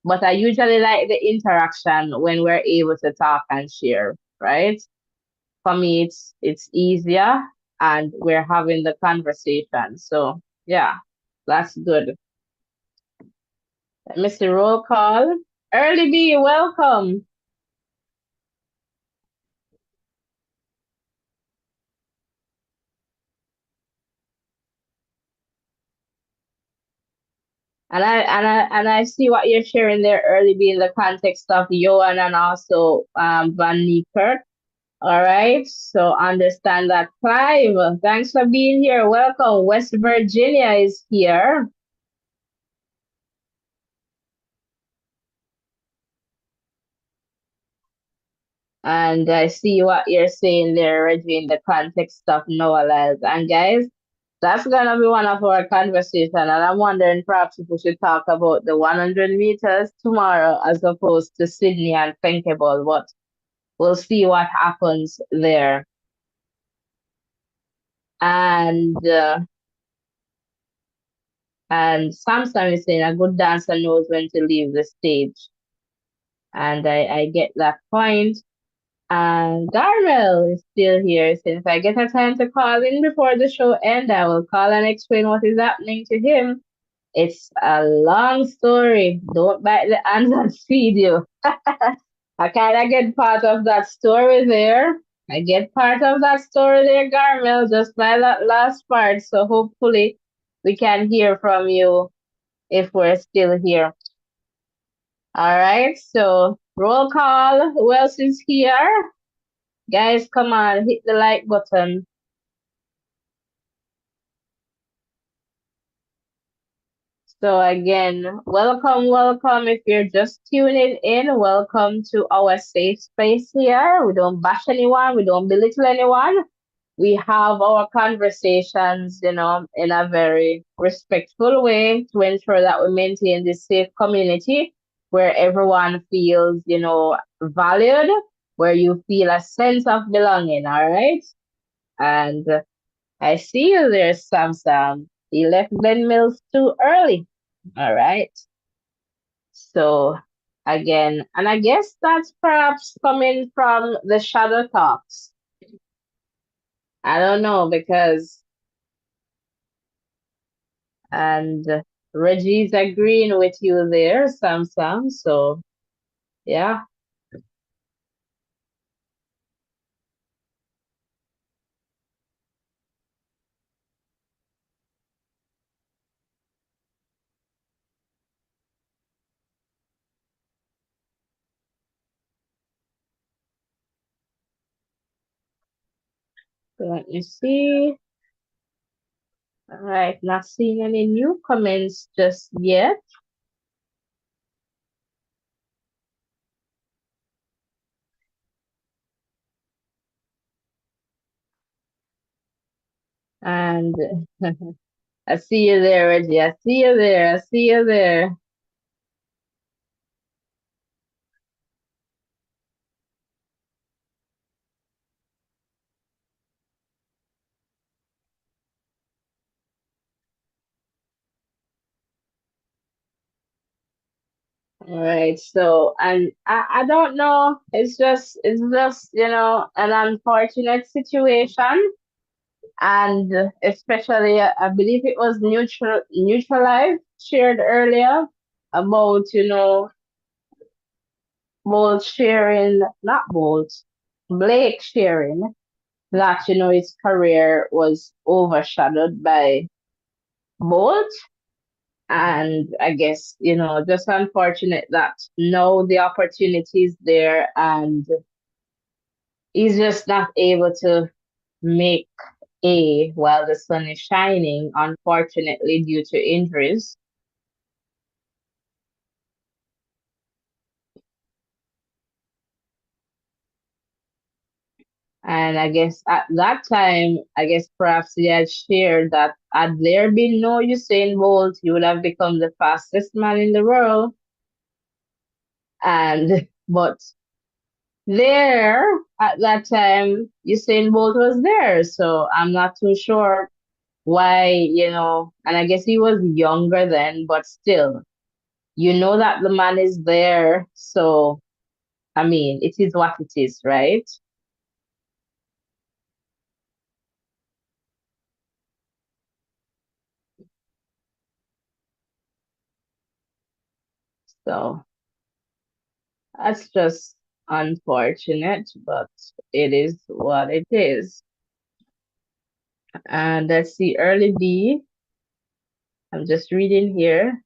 but I usually like the interaction when we're able to talk and share, right? For me it's easier and we're having the conversation. So yeah, that's good. Let me see, roll call. Early B, welcome. And I see what you're sharing there early, being the context of Johan and also Van Niekerk. All right, so understand that. Clive, thanks for being here. Welcome. West Virginia is here. And I see what you're saying there, Reggie, in the context of Noah Lyles. And guys, that's gonna be one of our conversation. And I'm wondering perhaps if we should talk about the 100 meters tomorrow as opposed to Sydney and Thinkable. But we'll see what happens there. And Samson is saying a good dancer knows when to leave the stage. And I get that point. And Darrell is still here. Since I get a time to call in before the show ends, I will call and explain what is happening to him. It's a long story. Don't bite the hands that feed you. I kind of get part of that story there. I get part of that story there, Garmel, just by that last part. So hopefully we can hear from you if we're still here. All right, so roll call. Who else is here? Guys, come on, hit the like button. So again, welcome. If you're just tuning in, welcome to our safe space here. We don't bash anyone, we don't belittle anyone. We have our conversations, in a very respectful way to ensure that we maintain this safe community where everyone feels, valued, where you feel a sense of belonging, all right? And I see you there, Sam. He left Glen Mills too early. All right. So again, and I guess that's perhaps coming from the shadow talks. I don't know because and Reggie's agreeing with you there, Sam. So yeah. So let me see. All right, not seeing any new comments just yet. And I see you there, Reggie. I see you there. I see you there. All right. So, and I don't know. It's just, an unfortunate situation. And especially, I believe it was neutralized, shared earlier about, Bolt sharing, not Bolt, Blake sharing that, his career was overshadowed by Bolt. And I guess, just unfortunate that now the opportunity is there and he's just not able to make A while the sun is shining, unfortunately, due to injuries. And I guess at that time, I guess perhaps he had shared that had there been no Usain Bolt, he would have become the fastest man in the world. And but there at that time, Usain Bolt was there. So I'm not too sure why, and I guess he was younger then, but still, that the man is there. So, I mean, it is what it is, right? So that's just unfortunate, but it is what it is. And let's see, early D. I'm just reading here.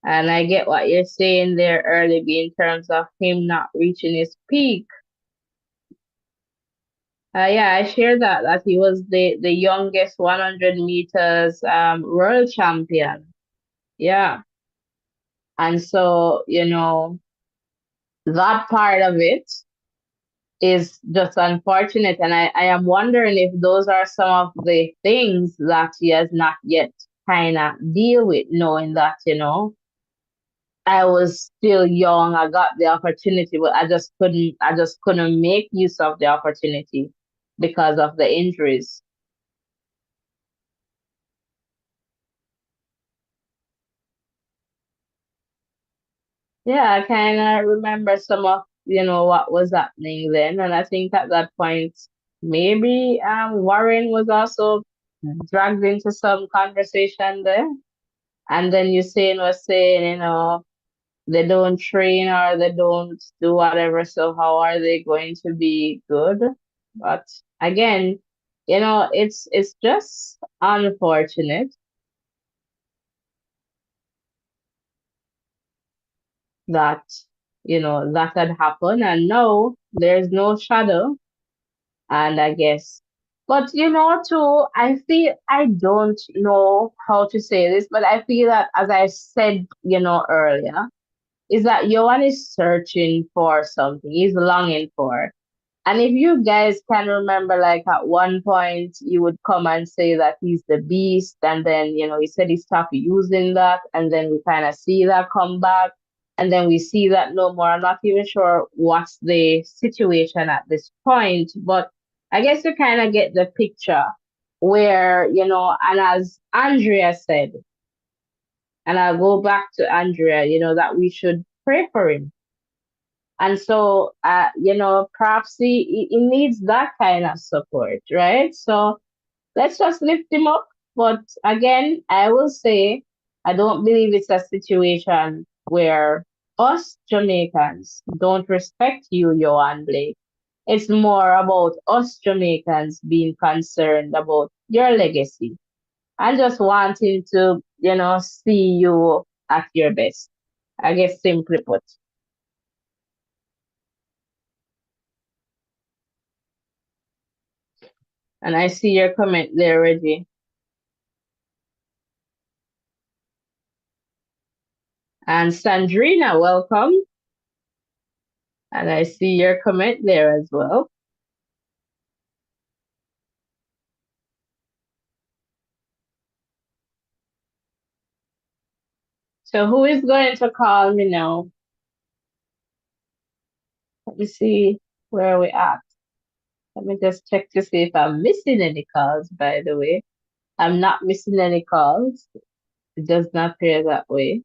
And I get what you're saying there early in terms of him not reaching his peak. Yeah, I share that he was the youngest 100 meters world champion. Yeah. And so, that part of it is just unfortunate. And I am wondering if those are some of the things that he has not yet kind of deal with, knowing that, I was still young. I got the opportunity, but I just couldn't make use of the opportunity because of the injuries. Yeah, I kind of remember some of, what was happening then. And I think at that point, maybe Warren was also dragged into some conversation there. And then Usain was saying, they don't train or they don't do whatever, so how are they going to be good? But again, it's just unfortunate that that had happened, and now there's no shadow. And I guess, but too, I feel, I don't know how to say this, but I feel that, as I said, earlier, is that Yohan is searching for something, he's longing for. And if you guys can remember, like at one point, you would come and say that he's the beast, and then, he said he stopped using that, and then we kind of see that come back, and then we see that no more. I'm not even sure what's the situation at this point, but I guess you kind of get the picture where, and as Andrea said, and I'll go back to Andrea, that we should pray for him. And so, perhaps he needs that kind of support, right? So let's just lift him up. But again, I will say, I don't believe it's a situation where us Jamaicans don't respect you, Yohan Blake. It's more about us Jamaicans being concerned about your legacy and just wanting to, see you at your best. I guess simply put. And I see your comment there, Reggie. And Sandrina, welcome. And I see your comment there as well. So who is going to call me now? Let me see where we at. Let me just check to see if I'm missing any calls, by the way. I'm not missing any calls. It does not appear that way.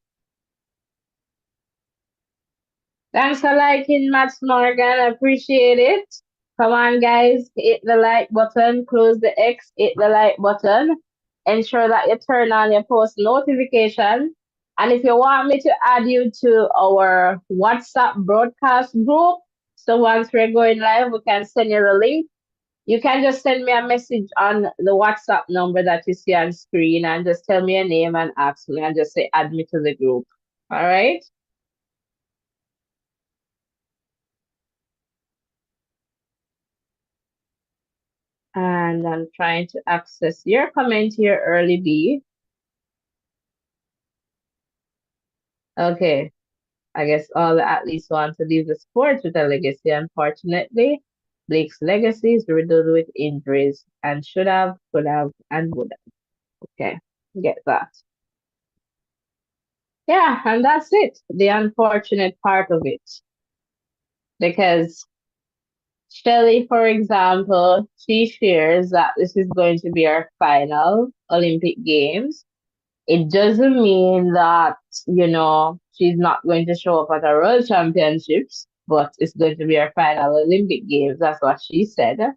Thanks for liking, Max Morgan. I appreciate it. Come on, guys. Hit the like button. Close the X. Hit the like button. Ensure that you turn on your post notification. And if you want me to add you to our WhatsApp broadcast group, so once we're going live, we can send you the link. You can just send me a message on the WhatsApp number that you see on screen and just tell me your name and ask me and just say add me to the group. All right? And I'm trying to access your comment here, Early B. Okay, I guess all the athletes want to leave the sport with a legacy. Unfortunately, Blake's legacy is riddled with injuries and should have, could have, and would have. Okay, get that. Yeah, and that's it. The unfortunate part of it. Because Shelley, for example, she shares that this is going to be our final Olympic Games. It doesn't mean that, she's not going to show up at our World Championships, but it's going to be our final Olympic Games. That's what she said. All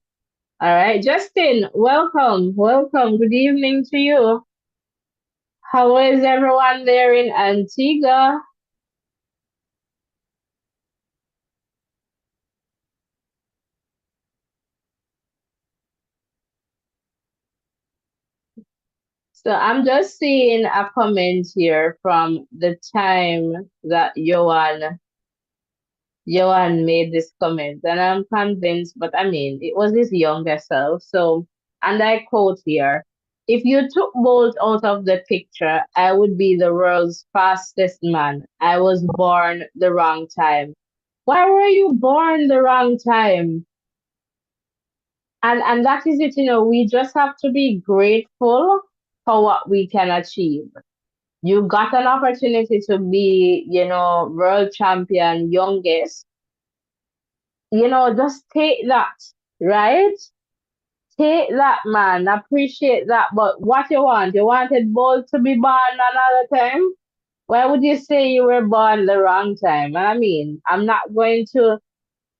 right, Justin, welcome. Welcome. Good evening to you. How is everyone there in Antigua? So I'm just seeing a comment here from the time that Yohan made this comment, and I'm convinced, but I mean, it was his younger self. So, and I quote here, if you took Bolt out of the picture, I would be the world's fastest man. I was born the wrong time. Why were you born the wrong time? And that is it, we just have to be grateful for what we can achieve. You got an opportunity to be, world champion, youngest, just take that, right? Take that, man. Appreciate that. But what you want? You wanted Bolt to be born another time? Why would you say you were born the wrong time? I mean, I'm not going to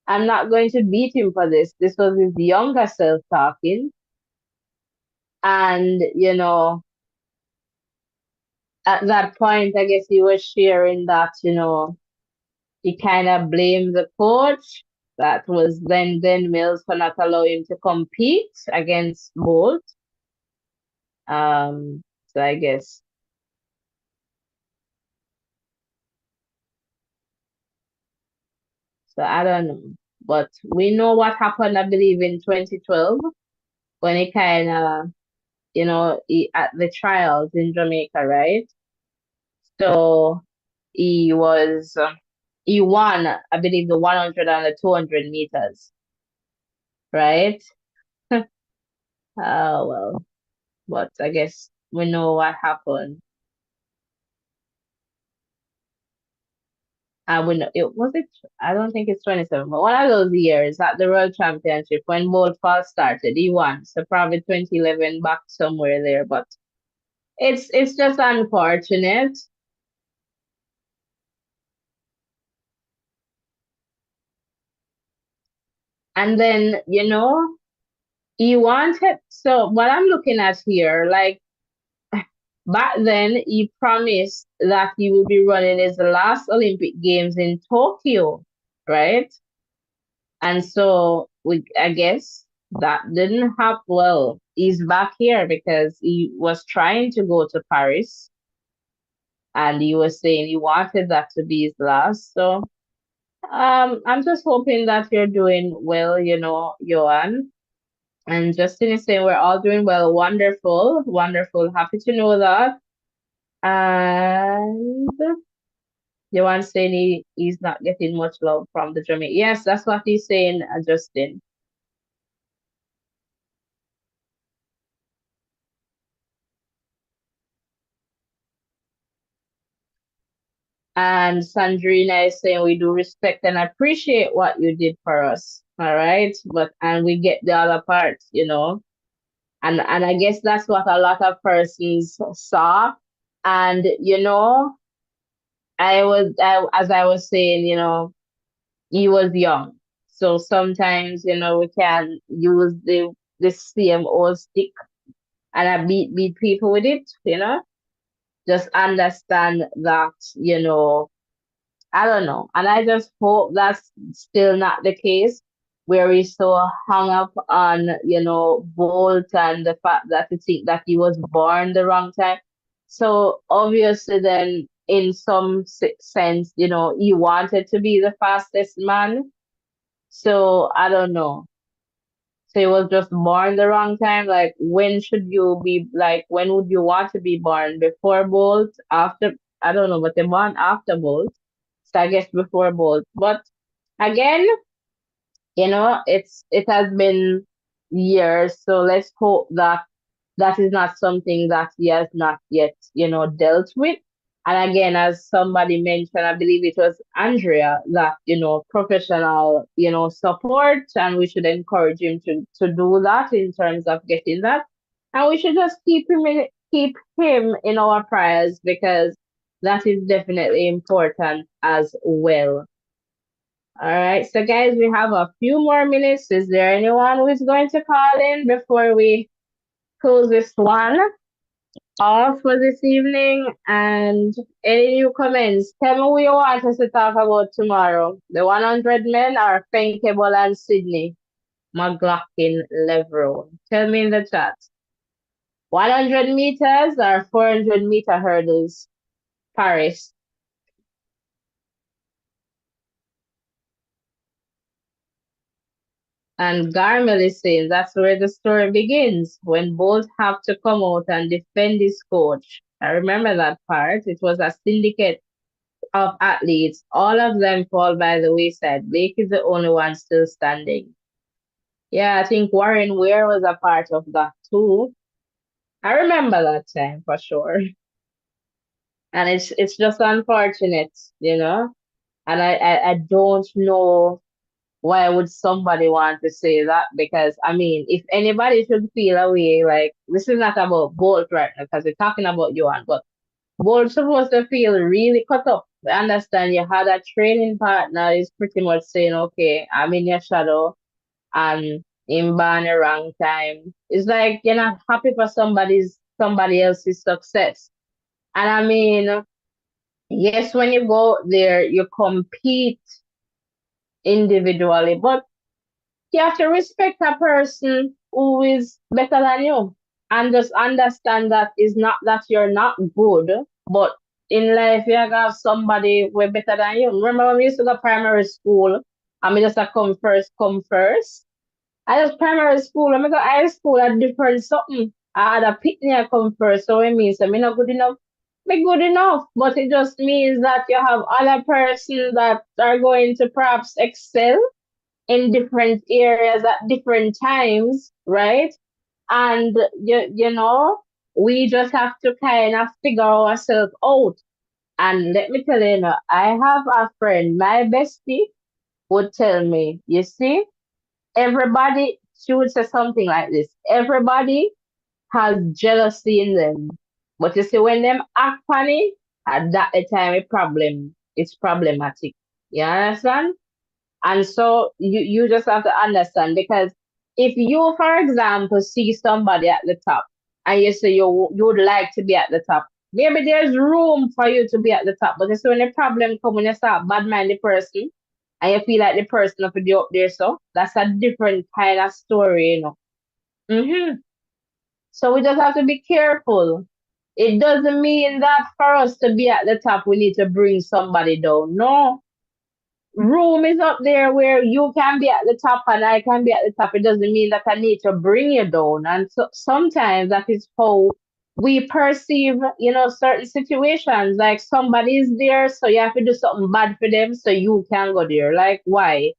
beat him for this. This was his younger self talking. And, at that point, I guess he was sharing that, he kind of blamed the coach. That was then Mills for not allowing him to compete against Bolt. So I guess. So I don't know. But we know what happened, I believe, in 2012 when he kind of, at the trials in Jamaica, right? So he was, he won, I believe, the 100 and the 200 meters, right? Oh, well, but I guess we know what happened. I would know it was it. I don't think it's 27, but one of those years at the World Championship when Bolt Falls started, he won. So probably 2011 back somewhere there, but it's just unfortunate. And then, he wanted, so what I'm looking at here, like back then he promised that he will be running his last Olympic Games in Tokyo, right? And so I guess that didn't happen. Well, he's back here because he was trying to go to Paris and he was saying he wanted that to be his last. So I'm just hoping that you're doing well, Johan. And Justin is saying we're all doing well. Wonderful, wonderful. Happy to know that. And Johan saying he's not getting much love from the Jamaican. Yes, that's what he's saying, Justin. And Sandrina is saying we do respect and appreciate what you did for us. All right. And we get the other part, And I guess that's what a lot of persons saw. And as I was saying, he was young. So sometimes, we can use the same old stick and I beat people with it, Just understand that, I don't know. And I just hope that's still not the case where he's so hung up on, Bolt and the fact that he think that he was born the wrong time. So obviously then in some sense, he wanted to be the fastest man. So I don't know. So he was just born the wrong time. Like when should you be like when would you want to be born? Before Bolt? After I don't know, but they born after Bolt. So I guess before both. But again, it has been years, so let's hope that that is not something that he has not yet, dealt with. And again, as somebody mentioned, I believe it was Andrea that, professional, support, and we should encourage him to do that in terms of getting that. And we should just keep him in our prayers because that is definitely important as well. All right, so guys, we have a few more minutes. Is there anyone who is going to call in before we close this one off for this evening? And any new comments? Tell me what you want us to talk about tomorrow. The 100 men are Fenkable and Sydney McLaughlin Levero. Tell me in the chat. 100 meters or 400-meter hurdles, Paris? And Garmel is saying that's where the story begins, when both have to come out and defend his coach. I remember that part. It was a syndicate of athletes. All of them fall by the wayside. Blake is the only one still standing. Yeah, I think Warren Weir was a part of that too. I remember that time for sure. And it's just unfortunate, you know. And I don't know why would somebody want to say that, because I mean, if anybody should feel a way, like this is not about Bolt right now because we're talking about Johan, but Bolt's supposed to feel really cut up. I understand you had a training partner is pretty much saying, okay, I'm in your shadow and in ban a wrong time. It's like you're not happy for somebody else's success. And I mean, yes, when you go there, you compete individually, but you have to respect a person who is better than you and just understand that it's not that you're not good, but in life you have somebody way better than you. Remember when we used to go primary school and we just a come first, come first. I just primary school, when I go high school, a different something. I had a picnic I come first, so it means I'm not good enough. Me good enough, but it just means that you have other persons that are going to perhaps excel in different areas at different times, right? And you know, we just have to kind of figure ourselves out. And let me tell you, I have a friend, my bestie, would tell me, you see, everybody, she would say something like this: everybody has jealousy in them. But you see, when them act funny, at that the time it's problematic. You understand? And so you just have to understand, because if you, for example, see somebody at the top and you say you would like to be at the top, maybe there's room for you to be at the top. But it's when the problem comes, when you start bad mind the person and you feel like the person up be up there, so that's a different kind of story, you know. So we just have to be careful. It doesn't mean that for us to be at the top, we need to bring somebody down. No, room is up there where you can be at the top and I can be at the top. It doesn't mean that I need to bring you down. And so sometimes that is how we perceive, you know, certain situations. Like somebody is there, so you have to do something bad for them so you can go there. Like why?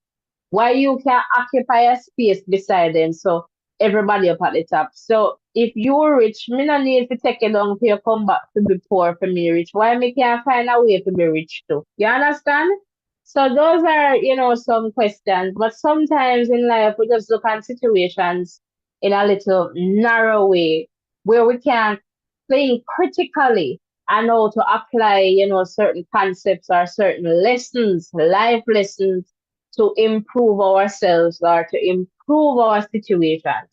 Why you can occupy a space beside them so everybody up at the top. So if you rich, me no need to take it down for you come back to be poor for me rich. Why me can't find a way to be rich too? You understand? So those are, you know, some questions. But sometimes in life we just look at situations in a little narrow way where we can think critically and how to apply, you know, certain concepts or certain lessons, life lessons, to improve ourselves or to improve our situations.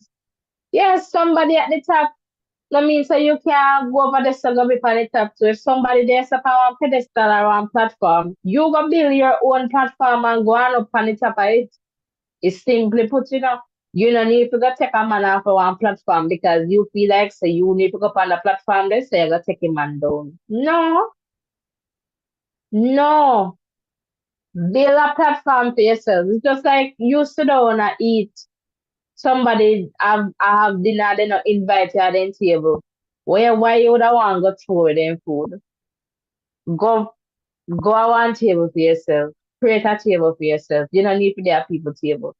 Yes, somebody at the top, that means that you can go over the go up on the top. So if somebody there's up on a pedestal or on platform, you go build your own platform and go on up on the top of it. It's simply put, you know, you don't need to go take a man off of one platform because you feel like so you need to go up on the platform, they say you go take a man down. No, no. Build a platform for yourself. It's just like you sit down and eat. Somebody have dinner, they not invite you at the table. Why you would want to go through them food? Go go at one table for yourself. Create a table for yourself. You don't need to be at people table.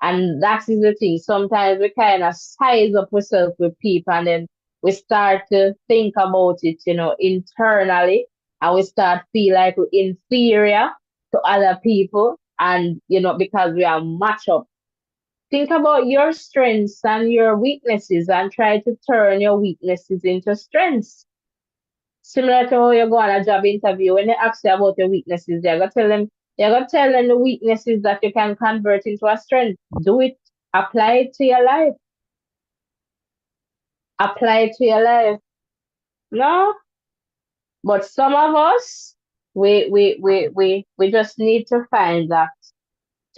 And that is the thing. Sometimes we kind of size up ourselves with people and then we start to think about it, you know, internally, and we start feel like we're inferior to other people. And, you know, because we are match up. Think about your strengths and your weaknesses and try to turn your weaknesses into strengths. Similar to how you go on a job interview, when they ask you about your weaknesses, you're gonna tell them the weaknesses that you can convert into a strength. Do it, apply it to your life. Apply it to your life. No? But some of us, we just need to find that.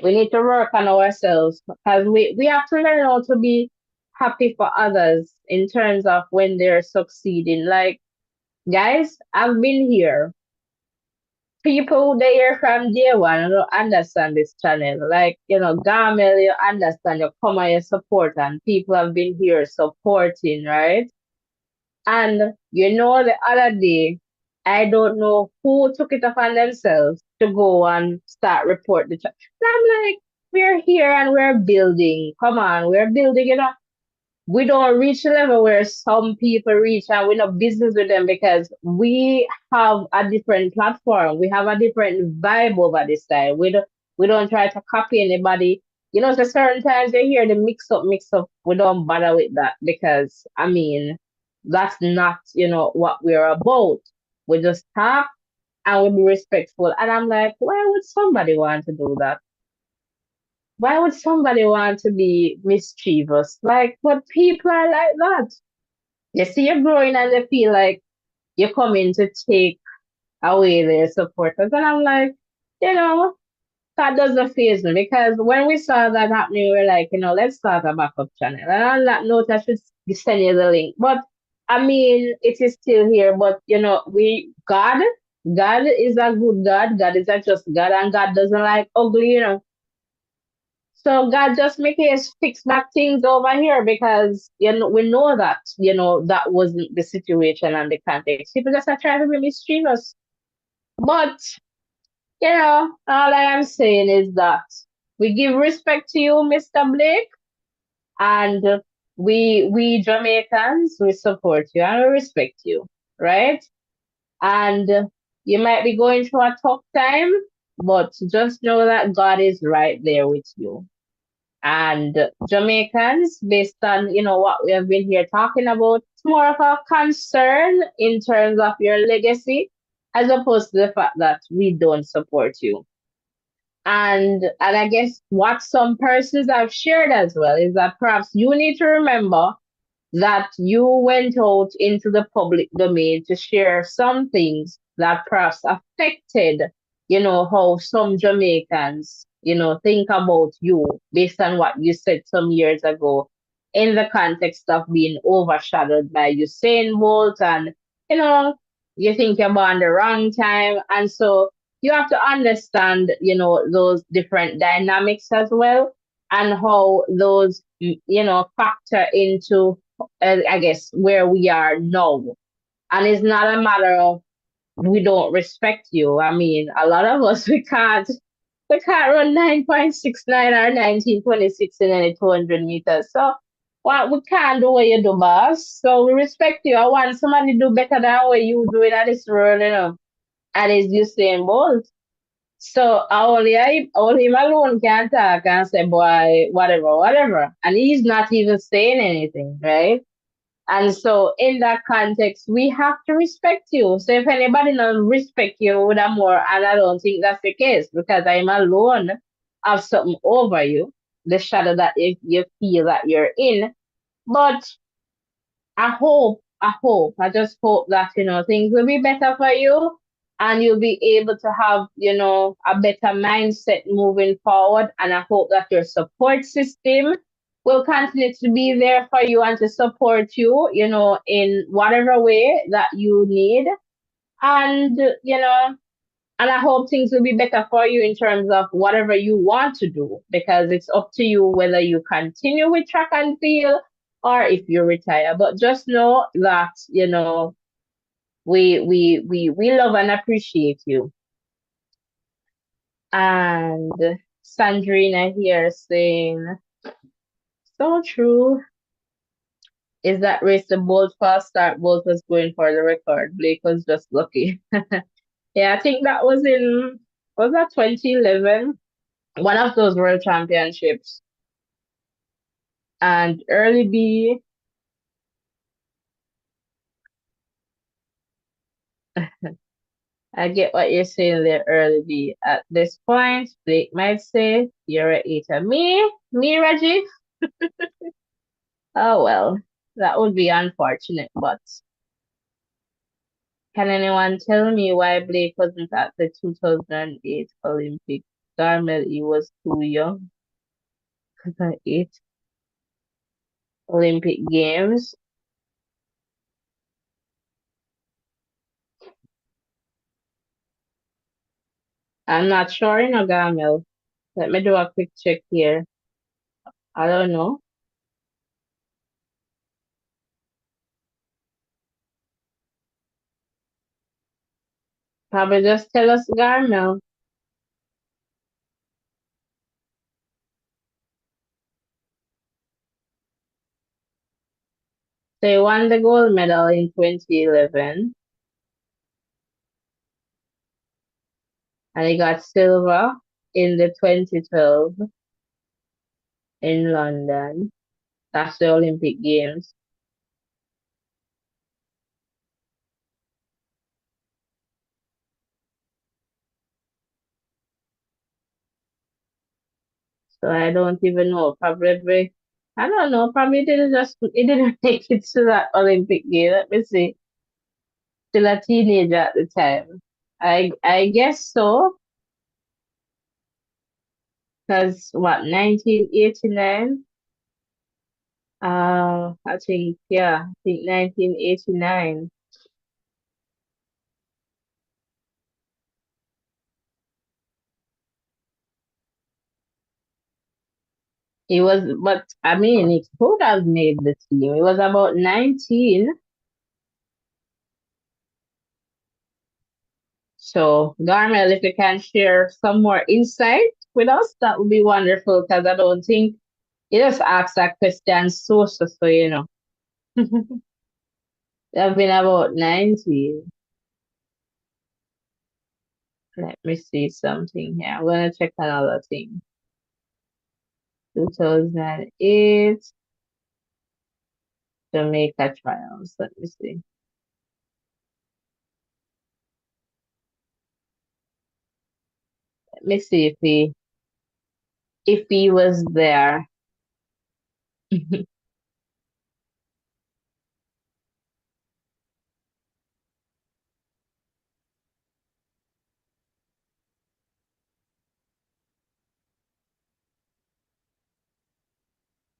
We need to work on ourselves because we have to learn how to be happy for others in terms of when they're succeeding. Like, guys, I've been here. People there from day one don't understand this channel. Like, Gamel, you understand, you come and you support, and people have been here supporting, right? And the other day, I don't know who took it upon themselves to go and start report the chat. And I'm like, we're here and we're building. Come on, we're building, we don't reach a level where some people reach, and we're not business with them because we have a different platform. We have a different vibe over this time. We don't try to copy anybody. So certain times you hear the mix up. We don't bother with that because that's not, what we're about. We just talk and we be respectful. And I'm like, why would somebody want to do that? Why would somebody want to be mischievous? Like, but people are like that. You see, you're growing and they feel like you're coming to take away their supporters. And I'm like, you know, that doesn't faze me because when we saw that happening, we were like, let's start a backup channel. And on that note, I should send you the link. But it is still here. But God is a good God. God is a just God, and God doesn't like ugly. So God just make us fix back things over here because we know that that wasn't the situation and the context. People just are trying to be mischievous. But all I am saying is that we give respect to you, Mr. Blake, and we Jamaicans, we support you and we respect you, right? And you might be going through a tough time, but just know that God is right there with you. And Jamaicans, based on what we have been here talking about, it's more of a concern in terms of your legacy, as opposed to the fact that we don't support you. And I guess what some persons have shared as well is that perhaps you need to remember that you went out into the public domain to share some things that perhaps affected, how some Jamaicans, think about you based on what you said some years ago in the context of being overshadowed by Usain Bolt and, you know, you think you're born the wrong time. And so you have to understand, those different dynamics as well and how those, factor into I guess, where we are now. And it's not a matter of we don't respect you. A lot of us we can't run 9.69 or 1926 in any 200 meters. So we can't do what you do, boss. So we respect you. I want somebody to do better than what you do in this world, And it's Usain Bolt. So only him alone can talk and say, boy, whatever, whatever. And he's not even saying anything, right? And so in that context, we have to respect you. So if anybody don't respect you with a more, and I don't think that's the case because I'm alone of something over you, the shadow that you feel that you're in. But I just hope that, things will be better for you and you'll be able to have, a better mindset moving forward. And I hope that your support system will continue to be there for you and to support you, in whatever way that you need. And, and I hope things will be better for you in terms of whatever you want to do, because it's up to you whether you continue with track and field or if you retire. But just know that, we love and appreciate you. And Sandrina here saying, so true. Is that race the Bolt fast start? Bolt was going for the record. Blake was just lucky. Yeah, I think that was that 2011? One of those world championships. And early B, I get what you're saying there, early B. At this point, Blake might say, you're a hater. Me, Reggie? Oh, well, that would be unfortunate, but can anyone tell me why Blake wasn't at the 2008 Olympic? Darmel, he was too young. 2008. Olympic Games. I'm not sure, Gamil. Let me do a quick check here. I don't know. Probably just tell us, Garmel. They won the gold medal in 2011, and he got silver in the 2012 in London. That's the Olympic Games. So I don't even know. Probably, I don't know. Probably it didn't make it to that Olympic game. Let me see. Still a teenager at the time. I guess so. Because what, 1989? I think, yeah, I think 1989. He was, but I mean, he could have made the team. He was about 19. So, Garmel, if you can share some more insight with us, that would be wonderful because I don't think you just asked that question so, you know. They've been about 19. Let me see something here. I'm gonna check another thing. 2008 Jamaica Trials. Let me see. Let me see if he was there.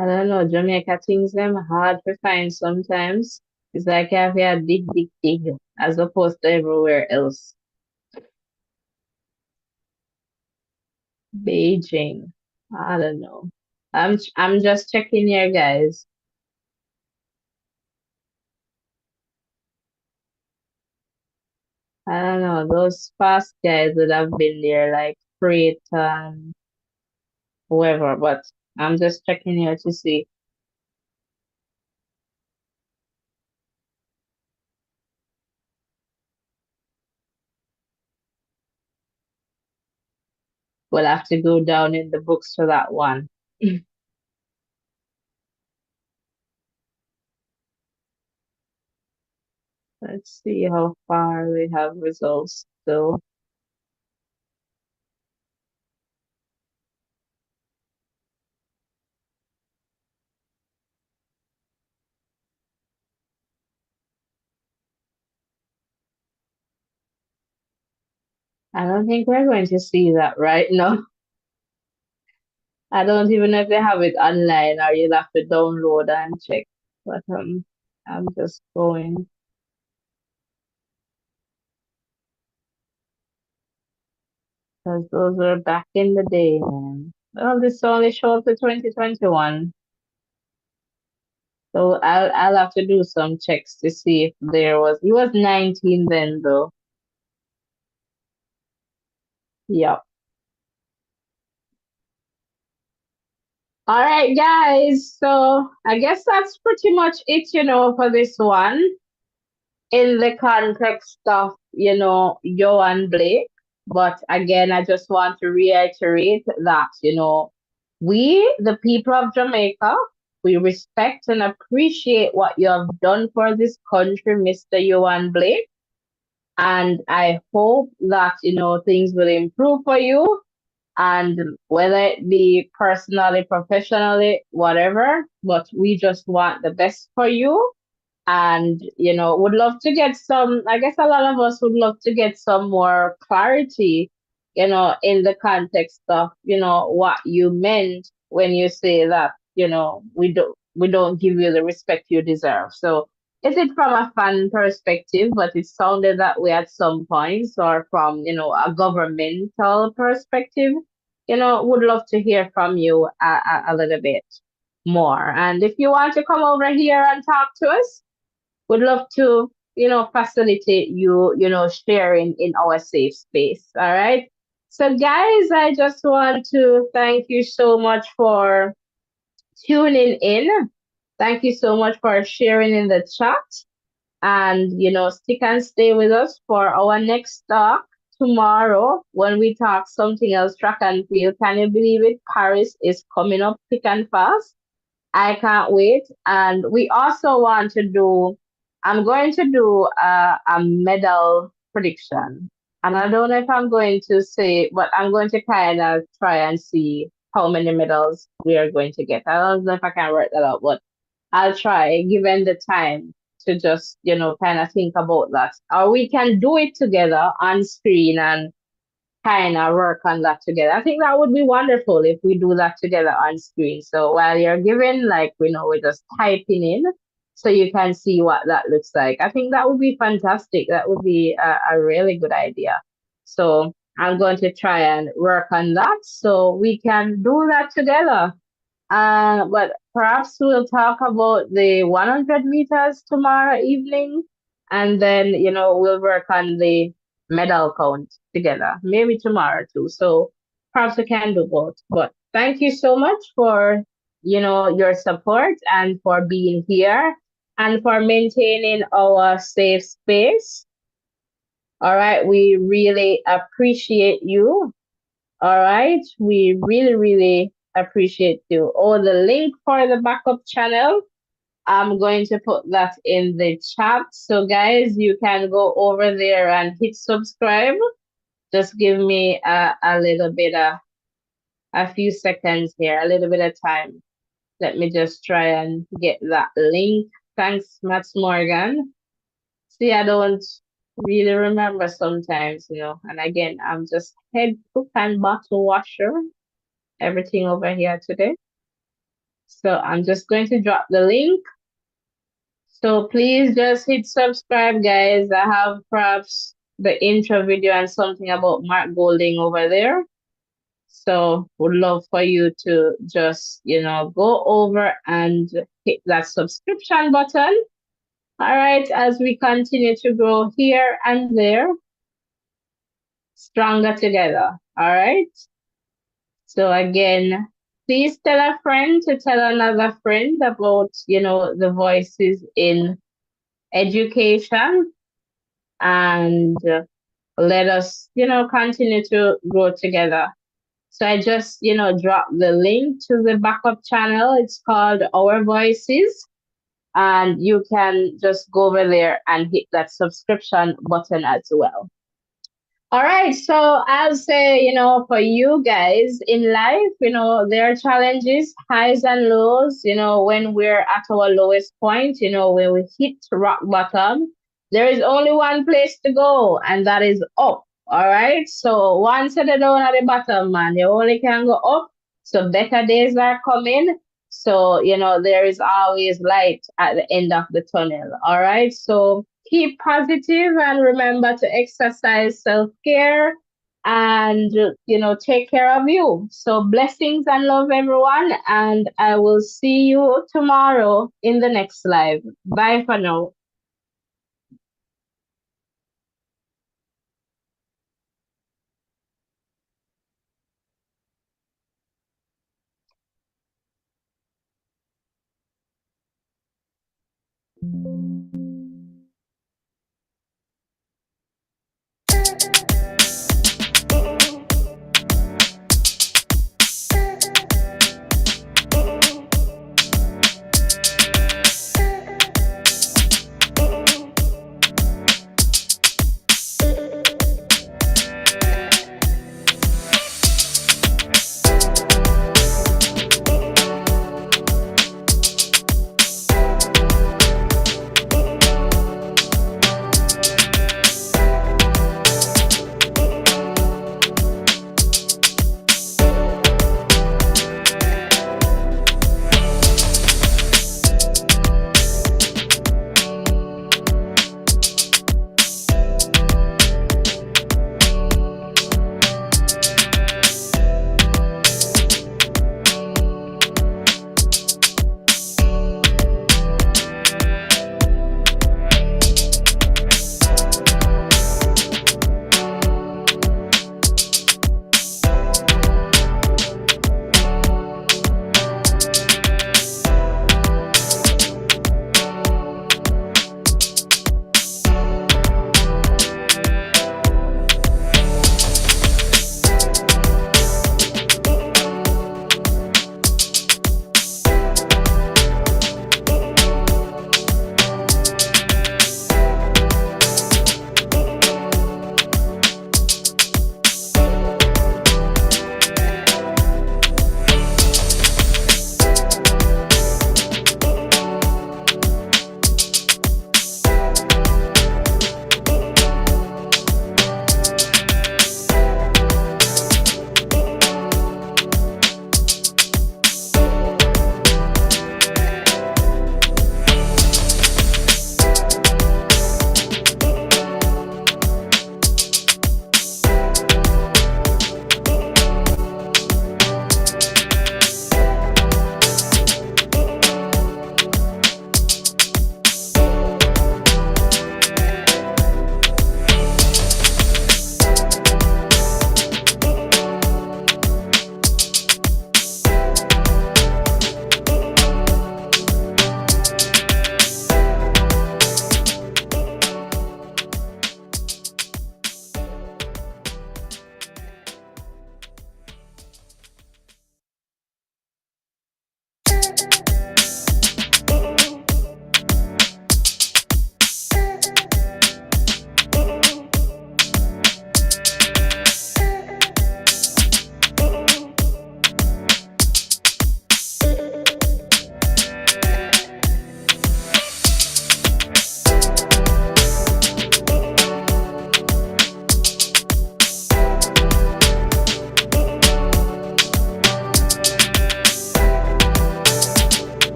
I don't know. Jamaica things them hard to find sometimes. It's like you have here dig as opposed to everywhere else. Beijing. I don't know. I'm just checking here, guys. I don't know. Those fast guys would have been there, like Freight and whoever, but I'm just checking here to see. We'll have to go down in the books for that one. Let's see how far we have results still. I don't think we're going to see that right now. I don't even know if they have it online or you'll have to download and check. But I'm just going. Because those were back in the day, man. Well, this only shows the 2021. So I'll have to do some checks to see if there was. He was 19 then, though. Yep. All right, guys. So I guess that's pretty much it, for this one. In the context of, Yohan Blake. But again, I just want to reiterate that, we, the people of Jamaica, we respect and appreciate what you have done for this country, Mr. Yohan Blake. And I hope that, things will improve for you. And whether it be personally, professionally, whatever, but we just want the best for you and would love to get some. I guess a lot of us would love to get some more clarity in the context of what you meant when you say that we we don't give you the respect you deserve. So is it from a fan perspective, but it sounded that way at some points, or from, a governmental perspective? Would love to hear from you a little bit more. And if you want to come over here and talk to us, would love to, facilitate you, sharing in our safe space. All right. So guys, I just want to thank you so much for tuning in. Thank you so much for sharing in the chat. And, stick and stay with us for our next talk tomorrow when we talk something else, track and field. Can you believe it? Paris is coming up thick and fast. I can't wait. And we also want to I'm going to do a medal prediction. And I don't know if I'm going to say, but I'm going to kind of try and see how many medals we are going to get. I don't know if I can work that out, but I'll try, given the time, to just, kind of think about that. Or we can do it together on screen and kind of work on that together. I think that would be wonderful if we do that together on screen. So while you're giving, like, we're just typing in so you can see what that looks like. I think that would be fantastic. That would be a really good idea. So I'm going to try and work on that so we can do that together. But perhaps we'll talk about the 100 meters tomorrow evening, and then, we'll work on the medal count together, maybe tomorrow too. So perhaps we can do both. But thank you so much for, your support and for being here and for maintaining our safe space. All right. We really appreciate you. All right. We really, really appreciate you. Oh, the link for the backup channel, I'm going to put that in the chat. So guys, you can go over there and hit subscribe. Just give me a little bit of a few seconds here, a little bit of time. Let me just try and get that link. Thanks, Matt Morgan. See, I don't really remember sometimes, and again, I'm just head cook and bottle washer, everything over here today. So I'm just going to drop the link. So please just hit subscribe, guys. I have perhaps the intro video and something about Mark Golding over there. So would love for you to just, go over and hit that subscription button. All right, as we continue to grow here and there, stronger together. All right. So again, please tell a friend to tell another friend about, the voices in education, and let us, continue to grow together. So I just, dropped the link to the backup channel. It's called Our Voices. And you can just go over there and hit that subscription button as well. All right. So I'll say, for you guys in life, there are challenges, highs and lows. When we're at our lowest point, when we hit rock bottom, there is only one place to go, and that is up. All right. So once you're down at the bottom, man, you only can go up. So better days are coming. So, there is always light at the end of the tunnel. All right. So keep positive and remember to exercise self-care and, take care of you. So blessings and love, everyone. And I will see you tomorrow in the next live. Bye for now.